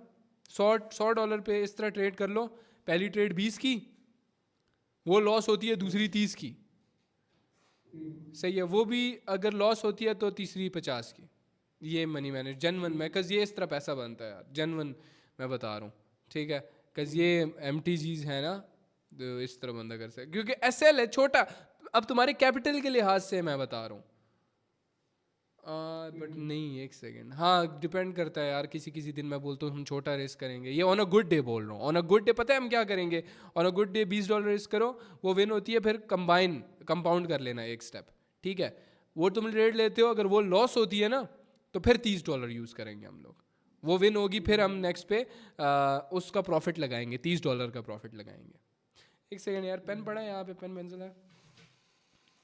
$100 पे इस तरह ट्रेड कर लो। पहली ट्रेड 20 की, वो लॉस होती है, दूसरी 30 की, सही है, वो भी अगर लॉस होती है तो तीसरी 50 की। ये मनी मैनेज जेन्युइन में, कज ये इस तरह पैसा बनता है यार, जेन्युइन मैं बता रहा हूँ, ठीक है? कज ये MTGs है ना, तो इस तरह बंदा कर सकता, क्योंकि एसएल है छोटा। अब तुम्हारे कैपिटल के लिहाज से मैं बता रहा हूँ, बट नहीं, एक सेकेंड, हाँ डिपेंड करता है यार। किसी किसी दिन मैं बोलता हूँ हम छोटा रेस करेंगे, ये ऑन अ गुड डे बोल रहा हूँ। ऑन अ गुड डे पता है हम क्या करेंगे? On a good day $20 race करो, वो विन होती है, फिर कंपाउंड कर लेना एक स्टेप, ठीक है? वो तुम ट्रेड लेते हो, अगर वो लॉस होती है ना तो फिर $30 यूज़ करेंगे हम लोग। वो विन होगी, फिर हम नेक्स्ट पे उसका प्रॉफिट लगाएंगे, $30 का प्रॉफिट लगाएंगे। एक सेकेंड यार, पेन पड़ा है यहाँ पे, पेन पेंसिल है,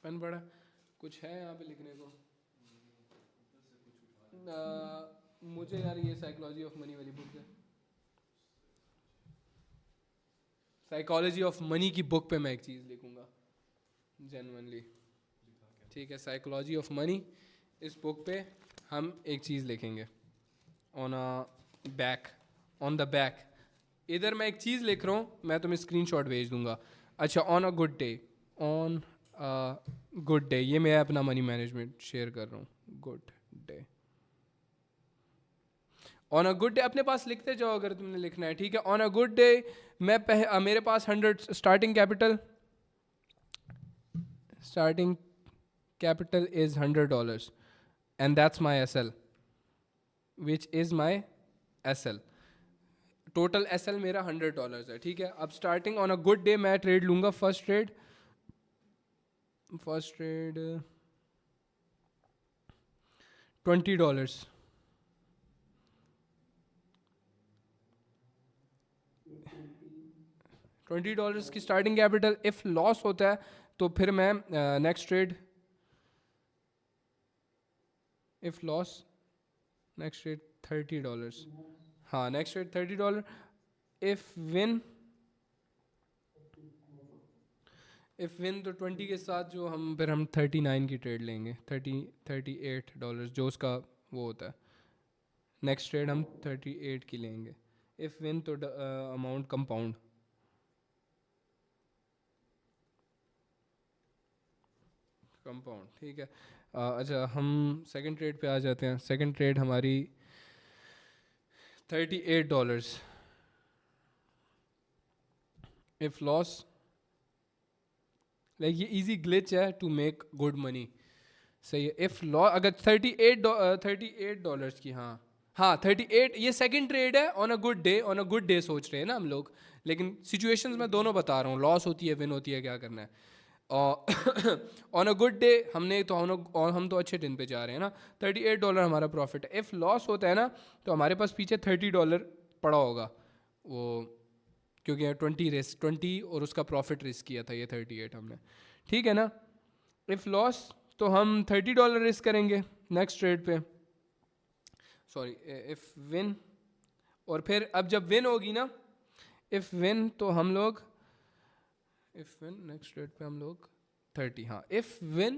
पेन पड़ा, कुछ है यहाँ पे लिखने को? मुझे यार ये साइकोलॉजी ऑफ मनी वाली बुक है, साइकोलॉजी ऑफ मनी की बुक पे मैं एक चीज़ लिखूंगा जेन्युइनली, ठीक है? साइकोलॉजी ऑफ मनी, इस बुक पे हम एक चीज़ लिखेंगे on a back, on the back. इधर मैं एक चीज़ लिख रहा हूँ, मैं तुम्हें स्क्रीनशॉट भेज दूंगा। अच्छा, on a good day, on a good day, ये मैं अपना मनी मैनेजमेंट शेयर कर रहा हूँ, good day, on a good day अपने पास लिखते जाओ अगर तुमने लिखना है, ठीक है? ऑन अ गुड डे मैं मेरे पास 100 starting capital is $100 and that's my SL, which is my SL. Total SL मेरा $100 है, ठीक है? अब starting on a good day मैं ट्रेड लूँगा, फर्स्ट ट्रेड $20, $20 की स्टार्टिंग कैपिटल। इफ़ लॉस होता है तो फिर मैं next trade, if loss next trade $30, हाँ next trade $30। If win if win तो 20 के साथ जो हम 39 की ट्रेड लेंगे, $38 जो उसका वो होता है। नेक्स्ट ट्रेड हम 38 की लेंगे। इफ़ विन तो अमाउंट कंपाउंड। ठीक है। अच्छा, हम सेकंड ट्रेड पे आ जाते हैं। सेकंड ट्रेड हमारी $38। इफ़ लॉस, लाइक ये इजी ग्लिच है टू मेक गुड मनी। सही है। इफ़ लॉ अगर $38 की, हाँ 38, ये सेकंड ट्रेड है ऑन अ गुड डे सोच रहे हैं ना हम लोग, लेकिन सिचुएशंस में दोनों बता रहा हूँ, लॉस होती है विन होती है, क्या करना है। ऑन अ गुड डे हमने तो हम तो अच्छे दिन पे जा रहे हैं ना, $38 हमारा प्रॉफिट है। इफ़ लॉस होता है ना तो हमारे पास पीछे $30 पड़ा होगा, वो क्योंकि 20 और उसका प्रॉफिट रिस्क किया था, ये 38 हमने, ठीक है ना। इफ़ लॉस तो हम $30 रिस्क करेंगे नेक्स्ट ट्रेड पे, सॉरी इफ़ विन। और फिर अब जब विन होगी ना, इफ़ विन तो हम लोग, इफ़ विन नेक्स्ट ट्रेड पे हम लोग 30, हाँ इफ़ विन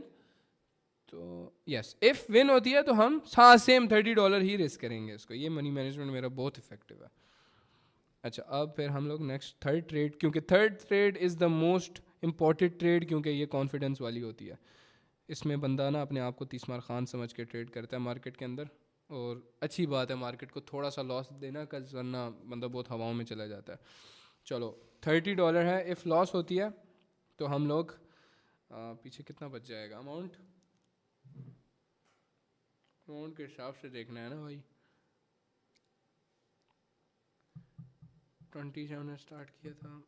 तो यस, इफ़ विन होती है तो हम हाँ सेम $30 ही रिस्क करेंगे इसको। ये मनी मैनेजमेंट मेरा बहुत इफेक्टिव है। अच्छा, अब फिर हम लोग नेक्स्ट थर्ड ट्रेड, क्योंकि third trade is the most important trade, क्योंकि ये कॉन्फिडेंस वाली होती है। इसमें बंदा ना अपने आप को तीसमार खान समझ के ट्रेड करता है मार्केट के अंदर, और अच्छी बात है मार्केट को थोड़ा सा लॉस देना, वरना बंदा बहुत हवाओं में चला जाता है। चलो $30 है, इफ़ लॉस होती है तो हम लोग पीछे कितना बच जाएगा अमाउंट के हिसाब से देखना है ना भाई। 20 से हमने स्टार्ट किया था,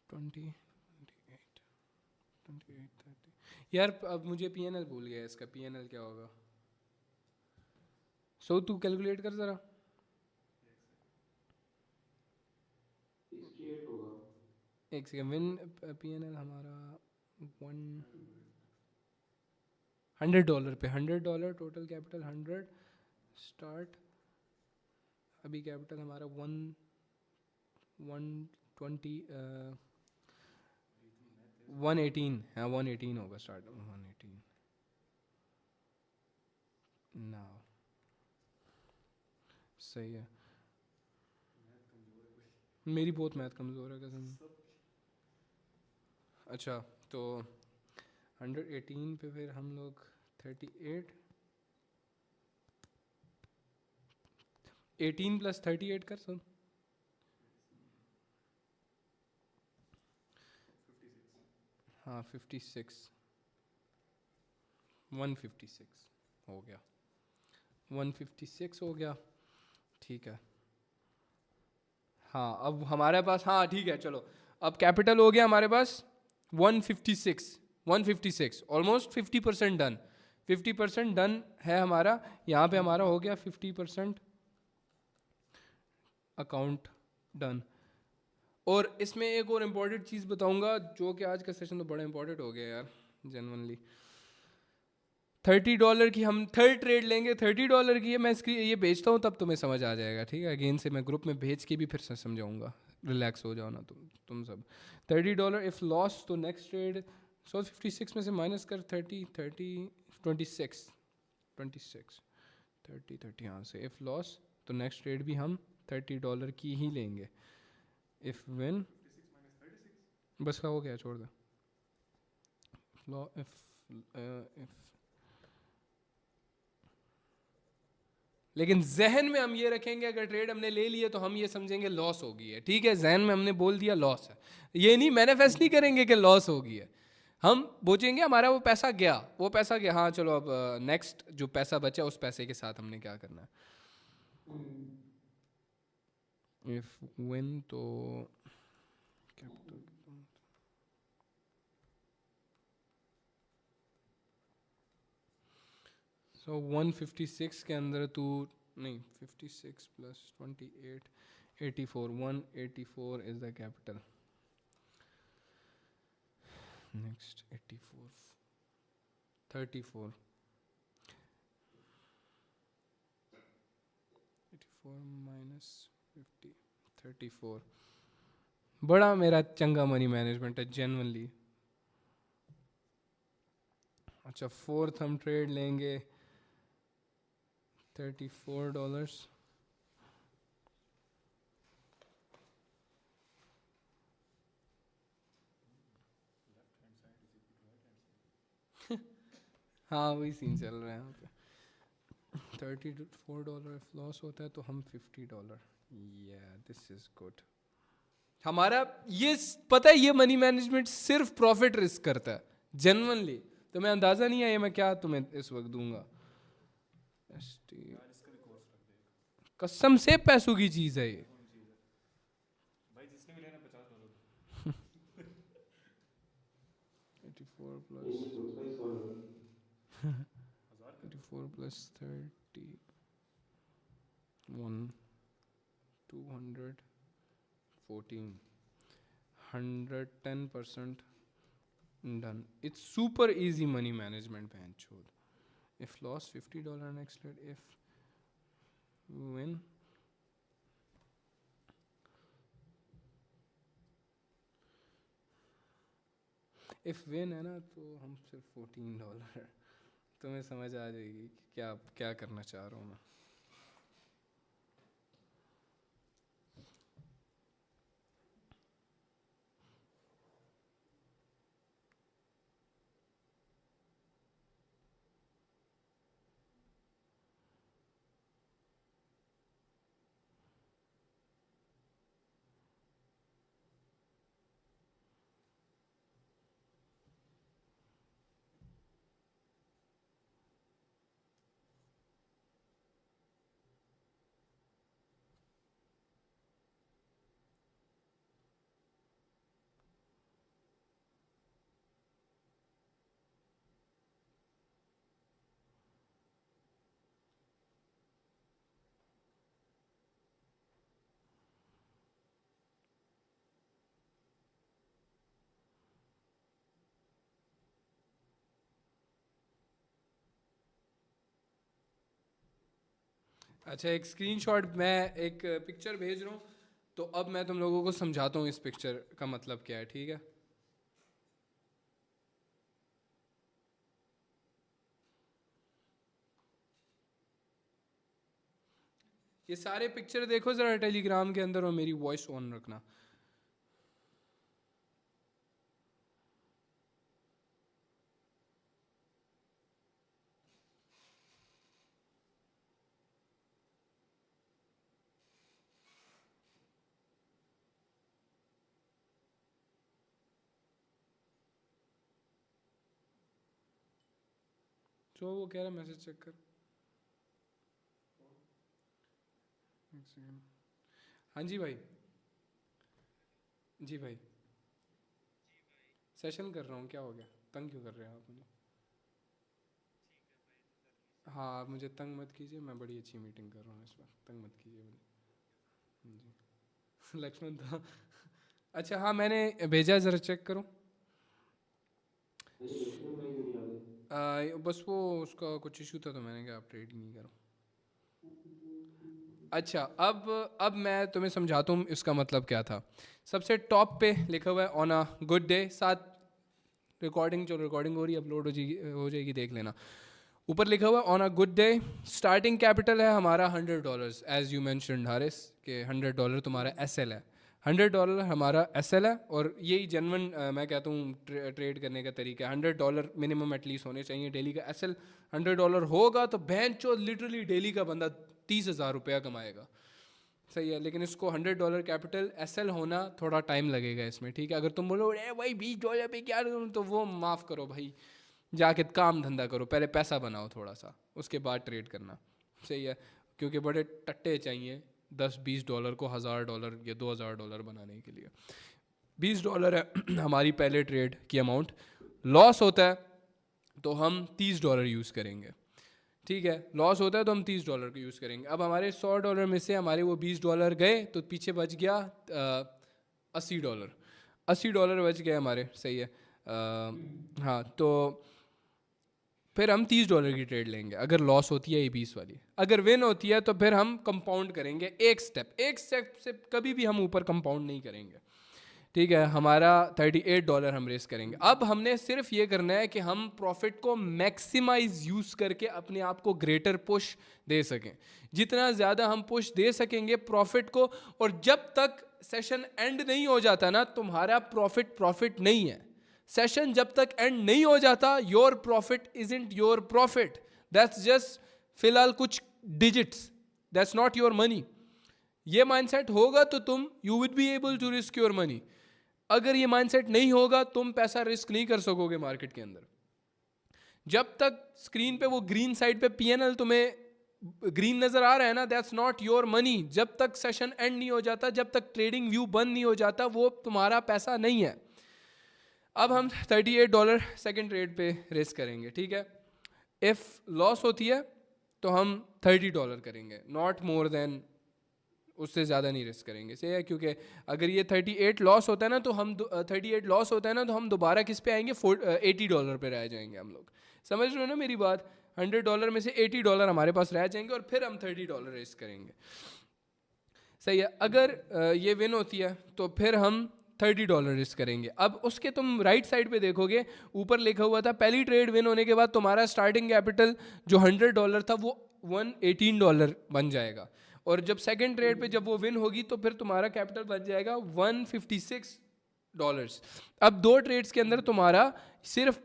20, 28, 28, 30। यार अब मुझे PNL भूल गया, इसका PNL क्या होगा। सो तू कैलकुलेट कर ज़रा। 68 होगा। एक सेकेंड, विन PNL हमारा $100 पे, $100 टोटल कैपिटल 100 स्टार्ट। अभी कैपिटल हमारा 118 है, 118 होगा स्टार्ट, 118 ना। सही है, मेरी बहुत मैथ कमज़ोर है कसम। अच्छा तो 118 पे फिर हम लोग 38, 18 + 38 कर सब, 56, 156 हो गया, 156 हो गया, ठीक है। हाँ अब हमारे पास, हाँ ठीक है चलो, अब कैपिटल हो गया हमारे पास 156 ऑलमोस्ट 50% डन, 50% डन है हमारा। यहाँ पे हमारा हो गया 50% अकाउंट डन। और इसमें एक और इम्पॉर्टेंट चीज़ बताऊंगा, जो कि आज का सेशन तो बड़ा इंपॉर्टेंट हो गया यार जेन्युइनली। $30 की हम थर्ड ट्रेड लेंगे, $30 की है, मैं इसकी ये बेचता हूँ तब तुम्हें समझ आ जाएगा, ठीक है। अगेन से मैं ग्रुप में भेज के भी फिर से समझाऊंगा, रिलैक्स हो जाओ ना तुम सब। $30 इफ़ लॉस तो नेक्स्ट ट्रेड 56 में से माइनस कर 30, 26, 30 यहाँ से। इफ़ लॉस तो नेक्स्ट ट्रेड भी हम $30 की ही लेंगे। इफ़ विन बस का हो गया, छोड़ दे। इफ़ लेकिन जहन में हम ये रखेंगे, अगर ट्रेड हमने ले लिए तो हम ये समझेंगे लॉस होगी है, ठीक है। जहन में हमने बोल दिया लॉस है, ये नहीं मैनिफेस्ट नहीं करेंगे कि लॉस होगी है, हम बोचेंगे हमारा वो पैसा गया, हाँ चलो अब नेक्स्ट जो पैसा बचा उस पैसे के साथ हमने क्या करना है। इफ विन तो कैपिटल, सो 156 के अंदर तू नहीं, 56 + 28 84, 184 इज द कैपिटल। नेक्स्ट 84, 34, 84 - 50 34। बड़ा मेरा चंगा मनी मैनेजमेंट है जेन्युइनली। अच्छा, फोर्थ हम ट्रेड लेंगे $34। हाँ वही सीन चल रहा है यहाँ पे। $34 इफ लॉस होता है तो हम $50। या दिस इज गुड। हमारा ये पता है, ये मनी मैनेजमेंट सिर्फ प्रॉफिट रिस्क करता है जेन्युइनली। तो मैं अंदाजा नहीं है ये मैं क्या तुम्हें इस वक्त दूंगा। कसम से पैसों की चीज है ये। नहीं मैं सोच रहा हूँ $100। 34 plus 30 1 214 110% done. It's super easy money management, बहन चोद। If loss $50 next trade, if win if win है ना तो हम सिर्फ $14। तुम्हें समझ आ जाएगी कि क्या क्या करना चाह रहा हूँ मैं। अच्छा, एक स्क्रीनशॉट मैं एक पिक्चर भेज रहा हूँ, तो अब मैं तुम लोगों को समझाता हूँ इस पिक्चर का मतलब क्या है, ठीक है। ये सारे पिक्चर देखो ज़रा टेलीग्राम के अंदर और मेरी वॉइस ऑन रखना। जो वो कह रहा है मैसेज चेक कर। एक सेकंड। हाँ जी भाई। जी भाई, सेशन कर रहा हूँ, क्या हो गया? तंग क्यों कर रहे हैं आप मुझे? हाँ, आप मुझे तंग मत कीजिए, मैं बड़ी अच्छी मीटिंग कर रहा हूँ इस वक्त, तंग मत कीजिए मुझे। जी लक्ष्मण था। अच्छा हाँ, मैंने भेजा, ज़रा चेक करो। नहीं लक्ष्मण भाई क्यों नहीं आ रहे? बस वो उसका कुछ इशू था तो मैंने कहा आप ट्रेड ही नहीं करो। अच्छा, अब मैं तुम्हें समझाता हूँ इसका मतलब क्या था। सबसे टॉप पे लिखा हुआ है ऑन अ गुड डे, साथ रिकॉर्डिंग, जो रिकॉर्डिंग हो रही है अपलोड हो जाएगी देख लेना। ऊपर लिखा हुआ है on a good day starting capital है हमारा $100, एज यू मैंशनड हारिस के $100 तुम्हारा SL है। $100 हमारा SL है, और यही जेन्युइन मैं कहता हूँ ट्रेड करने का तरीका है। $100 मिनिमम एटलीस्ट होने चाहिए डेली का। SL $100 होगा तो बहन चो लिटरली डेली का बंदा 30,000 रुपया कमाएगा। सही है, लेकिन इसको $100 कैपिटल SL होना थोड़ा टाइम लगेगा इसमें, ठीक है। अगर तुम बोलो अरे भाई $20 पे क्या करूं, तो वो माफ़ करो भाई, जाके काम धंधा करो, पहले पैसा बनाओ थोड़ा सा, उसके बाद ट्रेड करना। सही है, क्योंकि बड़े टट्टे चाहिए $10-20 को $1,000 या $2,000 बनाने के लिए। $20 है हमारी पहले ट्रेड की अमाउंट। लॉस होता है तो हम $30 यूज़ करेंगे, ठीक है। लॉस होता है तो हम $30 का यूज़ करेंगे। अब हमारे $100 में से हमारे वो $20 गए तो पीछे बच गया $80। $80 बच गए हमारे, सही है। हाँ, तो फिर हम $30 की ट्रेड लेंगे अगर लॉस होती है ये 20 वाली। अगर विन होती है तो फिर हम कंपाउंड करेंगे एक स्टेप से कभी भी हम ऊपर कंपाउंड नहीं करेंगे, ठीक है। हमारा $38 हम रेस करेंगे। अब हमने सिर्फ ये करना है कि हम प्रॉफिट को मैक्सिमाइज यूज़ करके अपने आप को ग्रेटर पुश दे सकें। जितना ज़्यादा हम पुश दे सकेंगे प्रॉफिट को, और जब तक सेशन एंड नहीं हो जाता ना, तुम्हारा प्रॉफिट नहीं है। सेशन जब तक एंड नहीं हो जाता, your profit isn't your profit, that's just फिलहाल कुछ digits, that's not your money. ये माइंडसेट होगा तो तुम you will be able to risk your money. अगर ये माइंडसेट नहीं होगा तुम पैसा रिस्क नहीं कर सकोगे मार्केट के अंदर। जब तक स्क्रीन पे वो ग्रीन साइड पे पीएनएल तुम्हें ग्रीन नजर आ रहा है ना, दैट्स नॉट योर मनी। जब तक सेशन एंड नहीं हो जाता, जब तक ट्रेडिंग व्यू बंद नहीं हो जाता, वो तुम्हारा पैसा नहीं है। अब हम $38 सेकंड ट्रेड पे रेस करेंगे, ठीक है। इफ़ लॉस होती है तो हम $30 करेंगे, नॉट मोर देन, उससे ज़्यादा नहीं रिस्क करेंगे। सही है, क्योंकि अगर ये 38 लॉस होता है ना तो हम 38 लॉस होता है ना तो हम दोबारा किस पे आएंगे, $80 पे रह जाएंगे हम लोग। समझ रहे हो ना मेरी बात? $100 में से $80 हमारे पास रह जाएंगे और फिर हम $30 रिस्क करेंगे। सही है। अगर ये विन होती है तो फिर हम $30 रिस्क करेंगे। अब उसके तुम राइट साइड पे देखोगे, ऊपर लिखा हुआ था पहली ट्रेड विन होने के बाद तुम्हारा स्टार्टिंग कैपिटल जो $100 था वो $118 बन जाएगा, और जब सेकंड ट्रेड पे जब वो विन होगी तो फिर तुम्हारा कैपिटल बन जाएगा $156। अब दो ट्रेड्स के अंदर तुम्हारा सिर्फ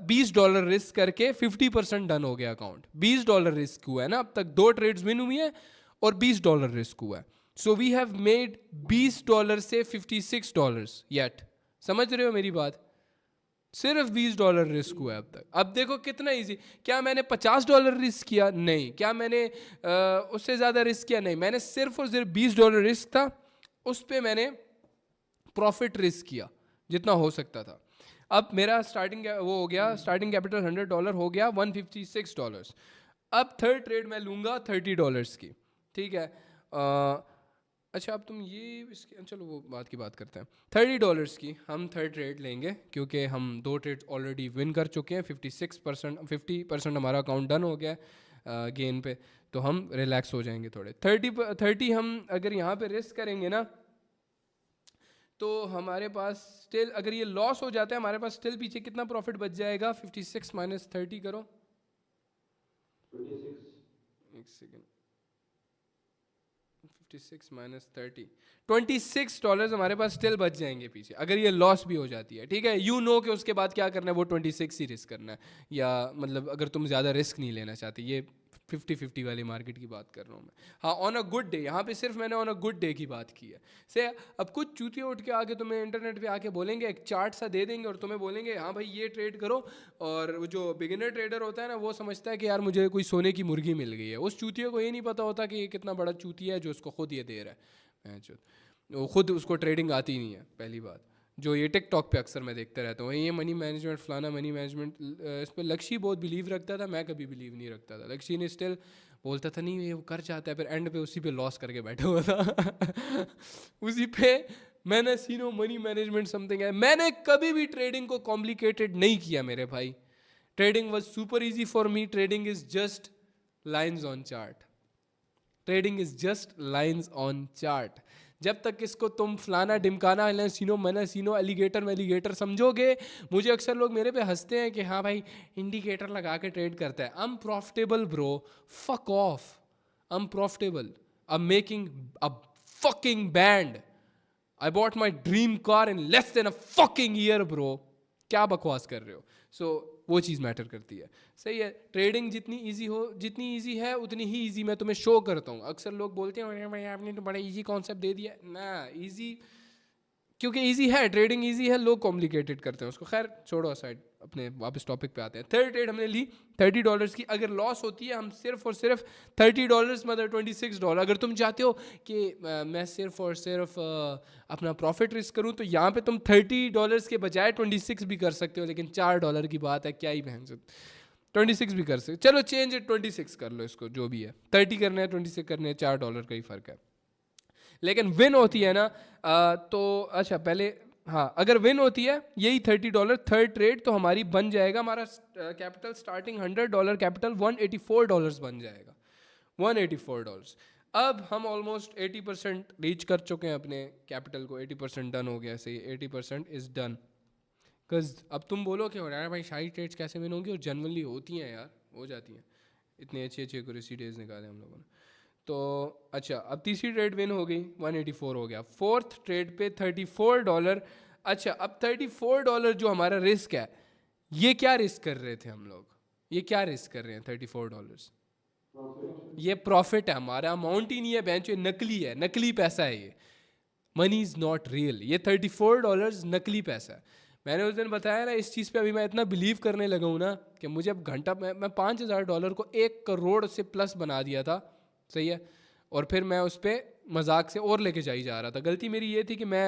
$20 रिस्क करके 50% डन हो गया अकाउंट। $20 रिस्क हुआ है ना, अब तक दो ट्रेड्स विन हुई है और $20 रिस्क हुआ है। सो वी हैव मेड $20 से $56 येट। समझ रहे हो मेरी बात? सिर्फ $20 रिस्क हुआ है अब तक। अब देखो कितना इजी। क्या मैंने $50 रिस्क किया? नहीं। क्या मैंने उससे ज़्यादा रिस्क किया? नहीं। मैंने सिर्फ और सिर्फ $20 रिस्क था, उस पर मैंने प्रॉफिट रिस्क किया जितना हो सकता था। अब मेरा स्टार्टिंग वो हो गया, स्टार्टिंग कैपिटल $100 हो गया $156। अब थर्ड ट्रेड मैं लूँगा $30 की, ठीक है। अच्छा, अब तुम ये इसके, चलो वो बात की बात करते हैं। $30 की हम थर्ड ट्रेड लेंगे क्योंकि हम दो ट्रेड ऑलरेडी विन कर चुके हैं। 50% हमारा अकाउंट डन हो गया है गेन पे, तो हम रिलैक्स हो जाएंगे थोड़े। 30 हम अगर यहाँ पे रिस्क करेंगे ना तो हमारे पास स्टिल, अगर ये लॉस हो जाता है हमारे पास स्टिल पीछे कितना प्रॉफिट बच जाएगा? 56 माइनस 30 करो, 26। एक सेकेंड, 56 माइनस 30, $26 हमारे पास स्टिल बच जाएंगे पीछे अगर ये लॉस भी हो जाती है, ठीक है। यू नो कि उसके बाद क्या करना है, वो 26 ही रिस्क करना है, या मतलब अगर तुम ज़्यादा रिस्क नहीं लेना चाहते। ये 50-50 वाली मार्केट की बात कर रहा हूँ मैं। हाँ, ऑन अ गुड डे, यहाँ पे सिर्फ मैंने ऑन अ गुड डे की बात की है। से अब कुछ चूतिया उठ के आके तुम्हें इंटरनेट पे आके बोलेंगे, एक चार्ट सा दे देंगे और तुम्हें बोलेंगे हाँ भाई ये ट्रेड करो, और वो जो बिगिनर ट्रेडर होता है ना वो समझता है कि यार मुझे कोई सोने की मुर्गी मिल गई है। उस चूतिया को ये नहीं पता होता कि ये कितना बड़ा चूतिया है जो उसको खुद ये दे रहा है। वो खुद उसको ट्रेडिंग आती नहीं है, पहली बात। जो ये टिकटॉक पे अक्सर मैं देखता रहता हूँ, ये मनी मैनेजमेंट फलाना मनी मैनेजमेंट, इस पर लक्ष्य बहुत बिलीव रखता था, मैं कभी बिलीव नहीं रखता था। लक्ष्य ने स्टिल बोलता था नहीं ये वो कर जाता है, फिर एंड पे उसी पे लॉस करके बैठा हुआ था उसी पे मैंने सीनो मनी मैनेजमेंट समथिंग है। मैंने कभी भी ट्रेडिंग को कॉम्प्लिकेटेड नहीं किया मेरे भाई। Trading was super easy for me. Trading is just lines on chart. Trading is just lines on chart. जब तक इसको तुम फलाना डिमकाना सीनो मैंने सीनो एलिगेटर में एलिगेटर समझोगे, मुझे अक्सर लोग मेरे पे हंसते हैं कि हाँ भाई इंडिकेटर लगा के ट्रेड करता है। I am profitable bro, fuck off, I am profitable, I am making a fucking band, I bought my dream car in less than a fucking year bro. क्या बकवास कर रहे हो? सो वो चीज़ मैटर करती है। सही है, ट्रेडिंग जितनी इजी है उतनी ही इजी मैं तुम्हें शो करता हूँ। अक्सर लोग बोलते हैं अरे भाई आपने तो बड़ा इजी कॉन्सेप्ट दे दिया ना। इजी क्योंकि इजी है, ट्रेडिंग इजी है, लोग कॉम्प्लिकेटेड करते हैं उसको। खैर छोड़ो साइड, अपने वापस टॉपिक पे आते हैं। थर्ड ट्रेड हमने ली $30 की। अगर लॉस होती है हम सिर्फ और सिर्फ $30 मतलब $26। अगर तुम चाहते हो कि मैं सिर्फ और सिर्फ अपना प्रॉफिट रिस्क करूं तो यहाँ पे तुम $30 के बजाय 26 भी कर सकते हो, लेकिन $4 की बात है, क्या ही बहन से 26 भी कर सकते। चलो चेंज 26 कर लो इसको, जो भी है। 30 करना है 26 करने हैं, $4 का ही फ़र्क है। लेकिन विन होती है ना तो अच्छा पहले हाँ अगर विन होती है यही $30 थर्ड ट्रेड, तो हमारी बन जाएगा, हमारा कैपिटल स्टार्टिंग $100 कैपिटल $184 बन जाएगा, $184। अब हम ऑलमोस्ट 80% रीच कर चुके हैं अपने कैपिटल को, 80% डन हो गया, सही 80% इज़ डन। बिकॉज अब तुम बोलो कि यार भाई सारी ट्रेड्स कैसे विन होंगी, और जनरली होती हैं यार, हो जाती हैं, इतनी अच्छी अच्छी एक्यूरेसी डेज निकाले हम लोगों ने। तो अच्छा अब तीसरी ट्रेड विन हो गई, 184 हो गया। फोर्थ ट्रेड पे $34। अच्छा अब $34 जो हमारा रिस्क है, ये क्या रिस्क कर रहे थे हम लोग, ये क्या रिस्क कर रहे हैं $34? ये प्रॉफिट है हमारा, अमाउंट ही नहीं है बेंच, ये नकली है, नकली पैसा है ये, मनी इज़ नॉट रियल, ये $34 नकली पैसा है। मैंने उस दिन बताया ना, इस चीज़ पे अभी मैं इतना बिलीव करने लगा हूँ ना कि मुझे अब घंटा मैं $5000 को 1 करोड़ से प्लस बना दिया था, सही है, और फिर मैं उस पर मजाक से और लेके जा रहा था। गलती मेरी ये थी कि मैं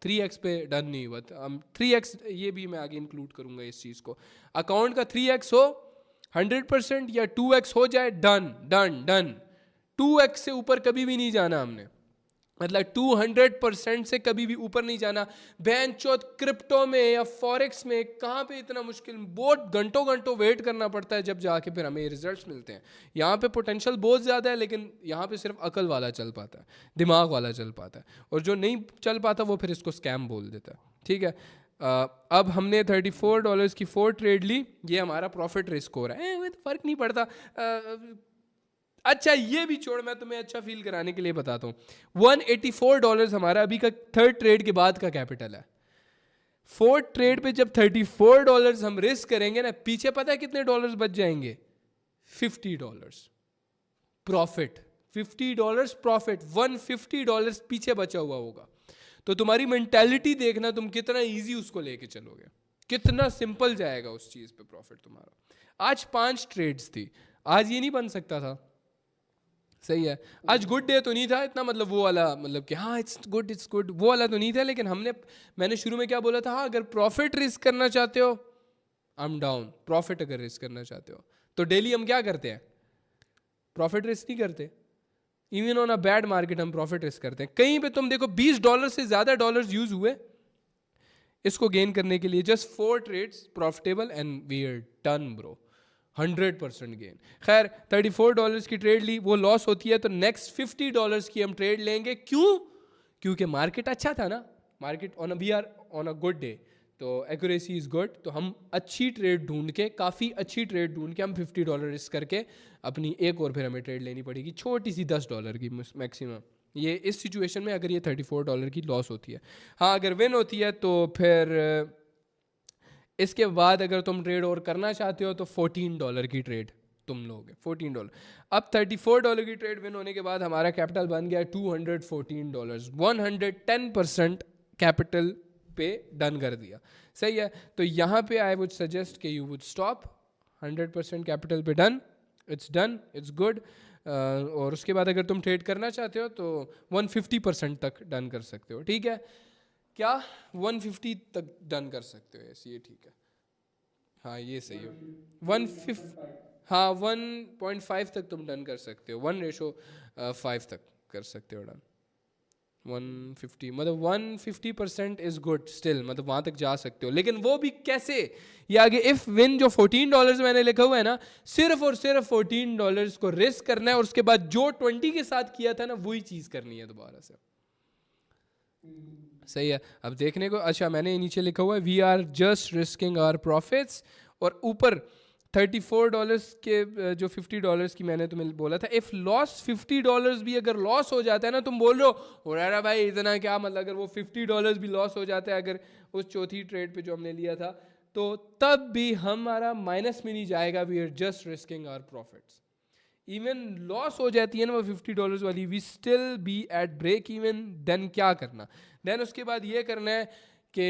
3x पे डन नहीं हुआ था। 3x ये भी मैं आगे इंक्लूड करूँगा इस चीज़ को, अकाउंट का 3x हो 100% या 2x हो जाए, डन डन डन। 2x से ऊपर कभी भी नहीं जाना हमने, मतलब 200% से कभी भी ऊपर नहीं जाना। बैन चौथ क्रिप्टो में या फॉरेक्स में कहाँ पे इतना मुश्किल, बहुत घंटों घंटों वेट करना पड़ता है जब जाके फिर हमें रिजल्ट्स मिलते हैं। यहाँ पे पोटेंशियल बहुत ज़्यादा है, लेकिन यहाँ पे सिर्फ अकल वाला चल पाता है, दिमाग वाला चल पाता है, और जो नहीं चल पाता वो फिर इसको स्कैम बोल देता है, ठीक है। अब हमने $34 की 4 ट्रेड ली, ये हमारा प्रॉफिट रिस्क हो रहा है, तो फ़र्क नहीं पड़ता। अच्छा ये भी छोड़, मैं तुम्हें अच्छा फील कराने के लिए बताता हूँ, $184 हमारा अभी का थर्ड ट्रेड के बाद का कैपिटल है। फोर्थ ट्रेड पे जब $34 हम रिस्क करेंगे ना, पीछे पता है कितने डॉलर्स बच जाएंगे? $50 प्रॉफिट, $50 प्रॉफिट, $150 पीछे बचा हुआ होगा। तो तुम्हारी मेंटालिटी देखना, तुम कितना इजी उसको लेके चलोगे, कितना सिंपल जाएगा उस चीज पे प्रॉफिट तुम्हारा। आज 5 ट्रेड्स थी, आज ये नहीं बन सकता था, सही है। आज गुड डे तो नहीं था इतना, मतलब वो वाला, मतलब कि हाँ इट्स गुड वो वाला तो नहीं था, लेकिन मैंने शुरू में क्या बोला था, हाँ अगर प्रॉफिट रिस्क करना चाहते हो आई एम डाउन, प्रॉफिट अगर रिस्क करना चाहते हो तो डेली हम क्या करते हैं, प्रॉफिट रिस्क नहीं करते। Even on a bad market हम प्रॉफिट रिस्क करते हैं। कहीं पे तुम देखो $20 से ज़्यादा डॉलर्स यूज हुए इसको गेन करने के लिए, just 4 trades profitable and we are done bro, 100% gain. खैर $34 की ट्रेड ली, वो लॉस होती है, तो नेक्स्ट $50 की हम ट्रेड लेंगे। क्यों? क्योंकि मार्केट अच्छा था ना, market we are on a good day, तो एक्यूरेसी इज़ गुड, तो हम अच्छी ट्रेड ढूंढ के, काफ़ी अच्छी ट्रेड ढूंढ के हम $50 रिस्क करके अपनी एक और फिर हमें ट्रेड लेनी पड़ेगी, छोटी सी $10 की मैक्सिमम। ये इस सिचुएशन में अगर ये $34 की लॉस होती है। हाँ अगर विन होती है तो फिर इसके बाद अगर तुम ट्रेड और करना चाहते हो तो $14 की ट्रेड तुम लोगे, $14। अब $34 की ट्रेड विन होने के बाद हमारा कैपिटल बन गया $214, 110% कैपिटल पे डन कर दिया, सही है। तो यहाँ पे आई वुड सजेस्ट कि यू वुड स्टॉप, 100% कैपिटल पे done, it's done, it's good. और उसके बाद अगर तुम ट्रेड करना चाहते हो तो 150% तक डन कर सकते हो, ठीक है। क्या 150 तक डन कर सकते हो? यस ये ठीक है, हाँ ये सही है। 150, हाँ 1.5 तक तुम डन कर सकते हो, 1:5 तक कर सकते हो डन। 150 मतलब 150% इज गुड स्टिल, मतलब वहाँ तक जा सकते हो, लेकिन वो भी कैसे? ये आगे इफ विन जो $14 मैंने लिखा हुआ है ना, सिर्फ और सिर्फ $14 को रिस्क करना है, और उसके बाद जो 20 के साथ किया था ना वही चीज़ करनी है दोबारा से, सही है। अब देखने को, अच्छा मैंने नीचे लिखा हुआ है we are just risking our profits, और ऊपर $34 के जो $50 की मैंने तुम्हें बोला था, इफ लॉस $50 भी अगर लॉस हो जाता है ना, तुम बोल रहे हो रहा भाई इतना क्या, मतलब अगर वो $50 भी लॉस हो जाता है अगर उस चौथी ट्रेड पे जो हमने लिया था, तो तब भी हमारा माइनस में नहीं जाएगा, we are just risking our profits. Even loss हो जाती है ना वो $50 वाली, we still be at break even. Then क्या करना? देन उसके बाद ये करना है कि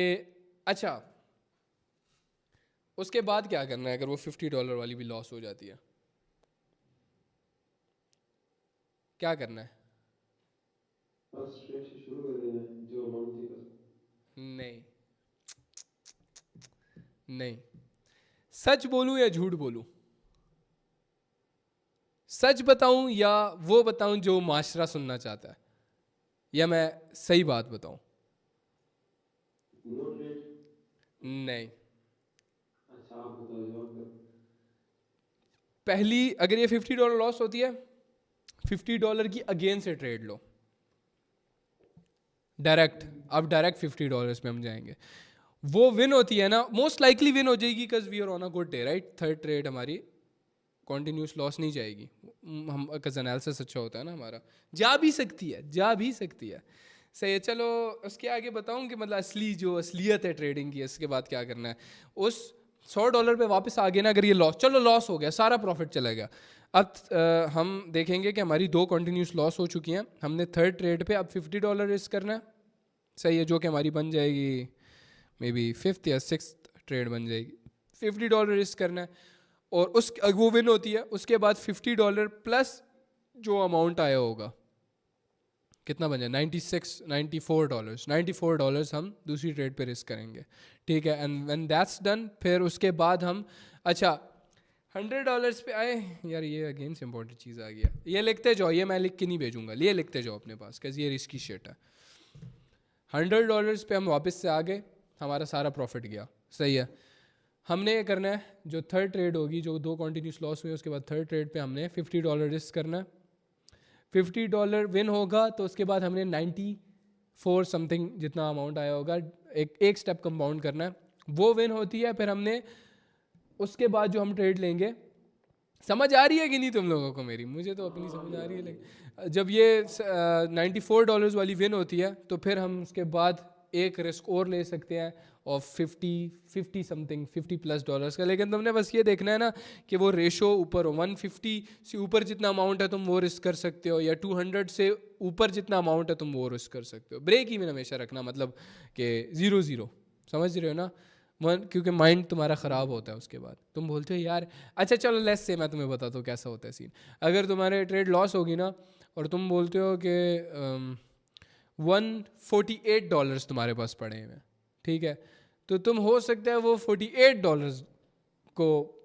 अच्छा उसके बाद क्या करना है अगर वो $50 वाली भी लॉस हो जाती है, क्या करना है? फर्स्ट ट्रेड से शुरू कर देना है जो अमाउंट थी बस। नहीं नहीं, सच बोलूं या झूठ बोलूं, सच बताऊं या वो बताऊं जो माशरा सुनना चाहता है, या मैं सही बात बताऊं? नहीं, अच्छा आप बताओ जवाब फिर। पहली अगर ये $50 लॉस होती है, $50 की अगेन से ट्रेड लो डायरेक्ट। अब डायरेक्ट $50 पे हम जाएंगे। वो विन होती है ना, मोस्ट लाइकली विन हो जाएगी because we are on a good day, right. Third trade हमारी कॉन्टिन्यूस लॉस नहीं जाएगी। हम कज एनालिसिस अच्छा होता है ना हमारा, जा भी सकती है, जा भी सकती है। सही है, चलो उसके आगे बताऊं कि मतलब असली जो असलियत है ट्रेडिंग की, इसके बाद क्या करना है। उस $100 पे वापस आ गए ना, अगर ये लॉस, चलो लॉस हो गया, सारा प्रॉफिट चला गया। अब हम देखेंगे कि हमारी 2 कॉन्टिन्यूस लॉस हो चुकी हैं। हमने थर्ड ट्रेड पे अब $50 रिस्क करना है। सही है, जो कि हमारी बन जाएगी मे बी 5th या 6th ट्रेड बन जाएगी। $50 रिस्क करना है और उस वो विन होती है। उसके बाद $50 प्लस जो अमाउंट आया होगा, कितना बन जाए, $94 हम दूसरी ट्रेड पे रिस्क करेंगे, ठीक है। एंड व्हेन दैट्स डन, फिर उसके बाद हम, अच्छा $100 पे आए। यार ये अगेन से इंपॉर्टेंट चीज़ आ गया, ये लिखते जाओ, ये मैं लिख के नहीं भेजूंगा, ये लिखते जाओ अपने पास, कैसे ये रिस्की शेट है। $100 पे हम वापस से आ गए, हमारा सारा प्रॉफिट गया, सही है। हमने ये करना है, जो थर्ड ट्रेड होगी, जो 2 कॉन्टिन्यूस लॉस हुए, उसके बाद थर्ड ट्रेड पे हमने $50 रिस्क करना है। $50 विन होगा तो उसके बाद हमने 94 समथिंग जितना अमाउंट आया होगा, एक स्टेप कंपाउंड करना है, वो विन होती है। फिर हमने उसके बाद जो हम ट्रेड लेंगे, समझ आ रही है कि नहीं तुम लोगों को मेरी, मुझे तो अपनी समझ आ रही है। लेकिन जब ये $94 वाली विन होती है, तो फिर हम उसके बाद एक रिस्क और ले सकते हैं और 50 समथिंग $50+ का। लेकिन तुमने बस ये देखना है ना कि वो रेशो ऊपर हो। 150 से ऊपर जितना अमाउंट है तुम वो रिस्क कर सकते हो, या 200 से ऊपर जितना अमाउंट है तुम वो रिस्क कर सकते हो। ब्रेक इवन हमेशा रखना, मतलब कि 0-0, समझ रहे हो ना। क्योंकि माइंड तुम्हारा ख़राब होता है उसके बाद। तुम बोलते हो यार, अच्छा चलो लेट्स से मैं तुम्हें बताता हूँ कैसा होता है सीन। अगर तुम्हारे ट्रेड लॉस होगी ना, और तुम बोलते हो कि $148 तुम्हारे पास पड़े हैं, ठीक है, तो तुम हो सकता है वो $48 को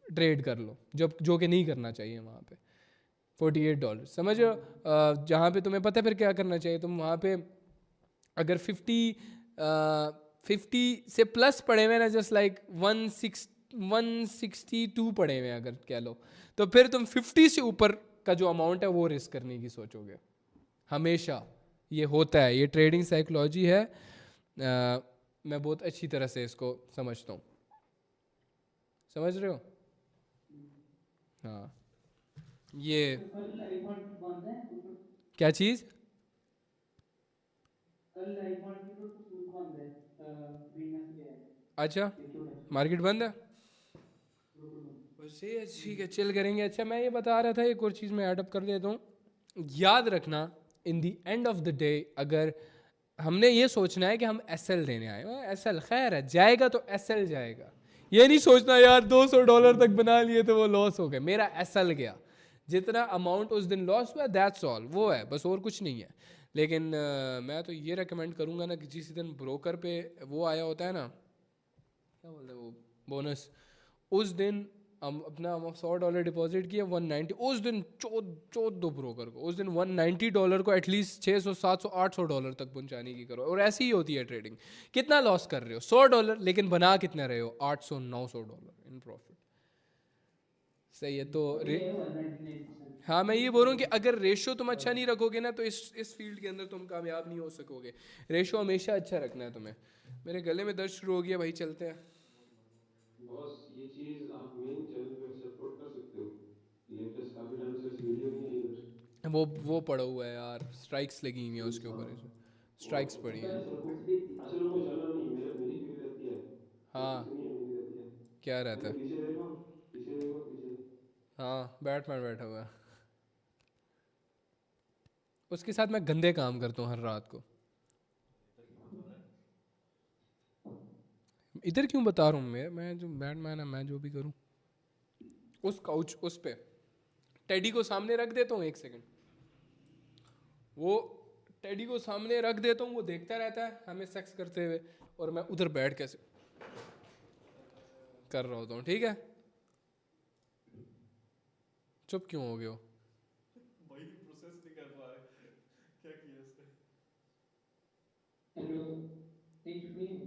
ट्रेड कर लो, जब जो कि नहीं करना चाहिए वहाँ पे। $48 समझ रहे हो। जहाँ पे तुम्हें पता है फिर क्या करना चाहिए, तुम वहाँ पे अगर 50 से प्लस पड़े हुए ना, जस्ट लाइक 162 पड़े हुए अगर कह लो, तो फिर तुम 50 से ऊपर का जो अमाउंट है वो रिस्क करने की सोचोगे हमेशा। ये होता है, ये ट्रेडिंग साइकोलॉजी है। मैं बहुत अच्छी तरह से इसको समझता हूँ, समझ रहे हो। हाँ, ये कल लाइव मार्केट बंद है तो क्या चीज़, कल लाइव मार्केट और सूट बंद है। ग्रीन मैसेज आया है, अच्छा देखियो टेस्ट मार्केट बंद है, बिल्कुल बंद। वैसे ठीक है, चिल करेंगे। अच्छा मैं ये बता रहा था, एक और चीज़ मैं ऐडअप कर देता हूँ। याद रखना, in the end of the day, अगर हमने ये सोचना है कि हम एसएल देने आए, एसएल खैर है, जाएगा तो एसएल जाएगा। ये नहीं सोचना यार $200 तक बना लिए तो वो लॉस हो गए, मेरा एसएल गया, जितना अमाउंट उस दिन लॉस हुआ दैट्स ऑल, वो है बस, और कुछ नहीं है। लेकिन मैं तो ये रेकमेंड करूँगा ना कि जिस दिन ब्रोकर पे वो आया होता है ना, क्या बोलते हैं वो, बोनस, उस दिन हम अपना $100 डिपॉजिट किया, 190 उस दिन चोद दो ब्रोकर को। उस दिन $190 को एटलीस्ट $600 $700 $800 तक पहुंचाने की करो। और ऐसी ही होती है ट्रेडिंग। कितना लॉस कर रहे हो, $100, लेकिन बना कितना रहे हो, $800 900 इन प्रॉफिट। सही है, तो अभी ये हुआ 99%। हाँ मैं ये बोल रहा हूँ कि अगर रेशो तुम अच्छा नहीं रखोगे ना, तो इस फील्ड के अंदर तुम कामयाब नहीं हो सकोगे। रेशो हमेशा अच्छा रखना है तुम्हें। मेरे गले में दर्द शुरू हो गया भाई, चलते हैं। बॉस ये चीज आप मेन चैनल पे वैसे अपलोड कर सकते हो। लेटेस्ट काफी टाइम से वैसे वीडियो नहीं आई उधर। वो पड़ा हुआ है यार, स्ट्राइक्स लगी हुई हैं उसके अच्छा ऊपर, स्ट्राइक्स वो पड़ी पता हैं। है सर को। अच्छा रुको, चलना नहीं, मेरी फिक्र रहती है। बस हाँ, इतनी है मेरी रहती है। क्या रहता पहले है। पीछे देखो, पीछे देखो, पीछे। हाँ, बैटमैन बैठा हुआ है, उसके साथ मैं गंदे काम करता हूँ हर रात को। इधर क्यों बता रहा हूँ मैं जो बैटमैन है, मैं जो भी करूँ। उस काउच उस पे टेडी को सामने रख देता हूँ, 1 सेकंड, वो टेडी को सामने रख देता हूँ, वो देखता रहता है हमें सेक्स करते हुए, और मैं उधर बैठ कैसे कर रहा होता हूँ, ठीक है। चुप क्यों हो गए हो। भाई प्रोसेस नहीं कर पा रहे, क्या किया इसने। हेलो, 3 छुट्टी है।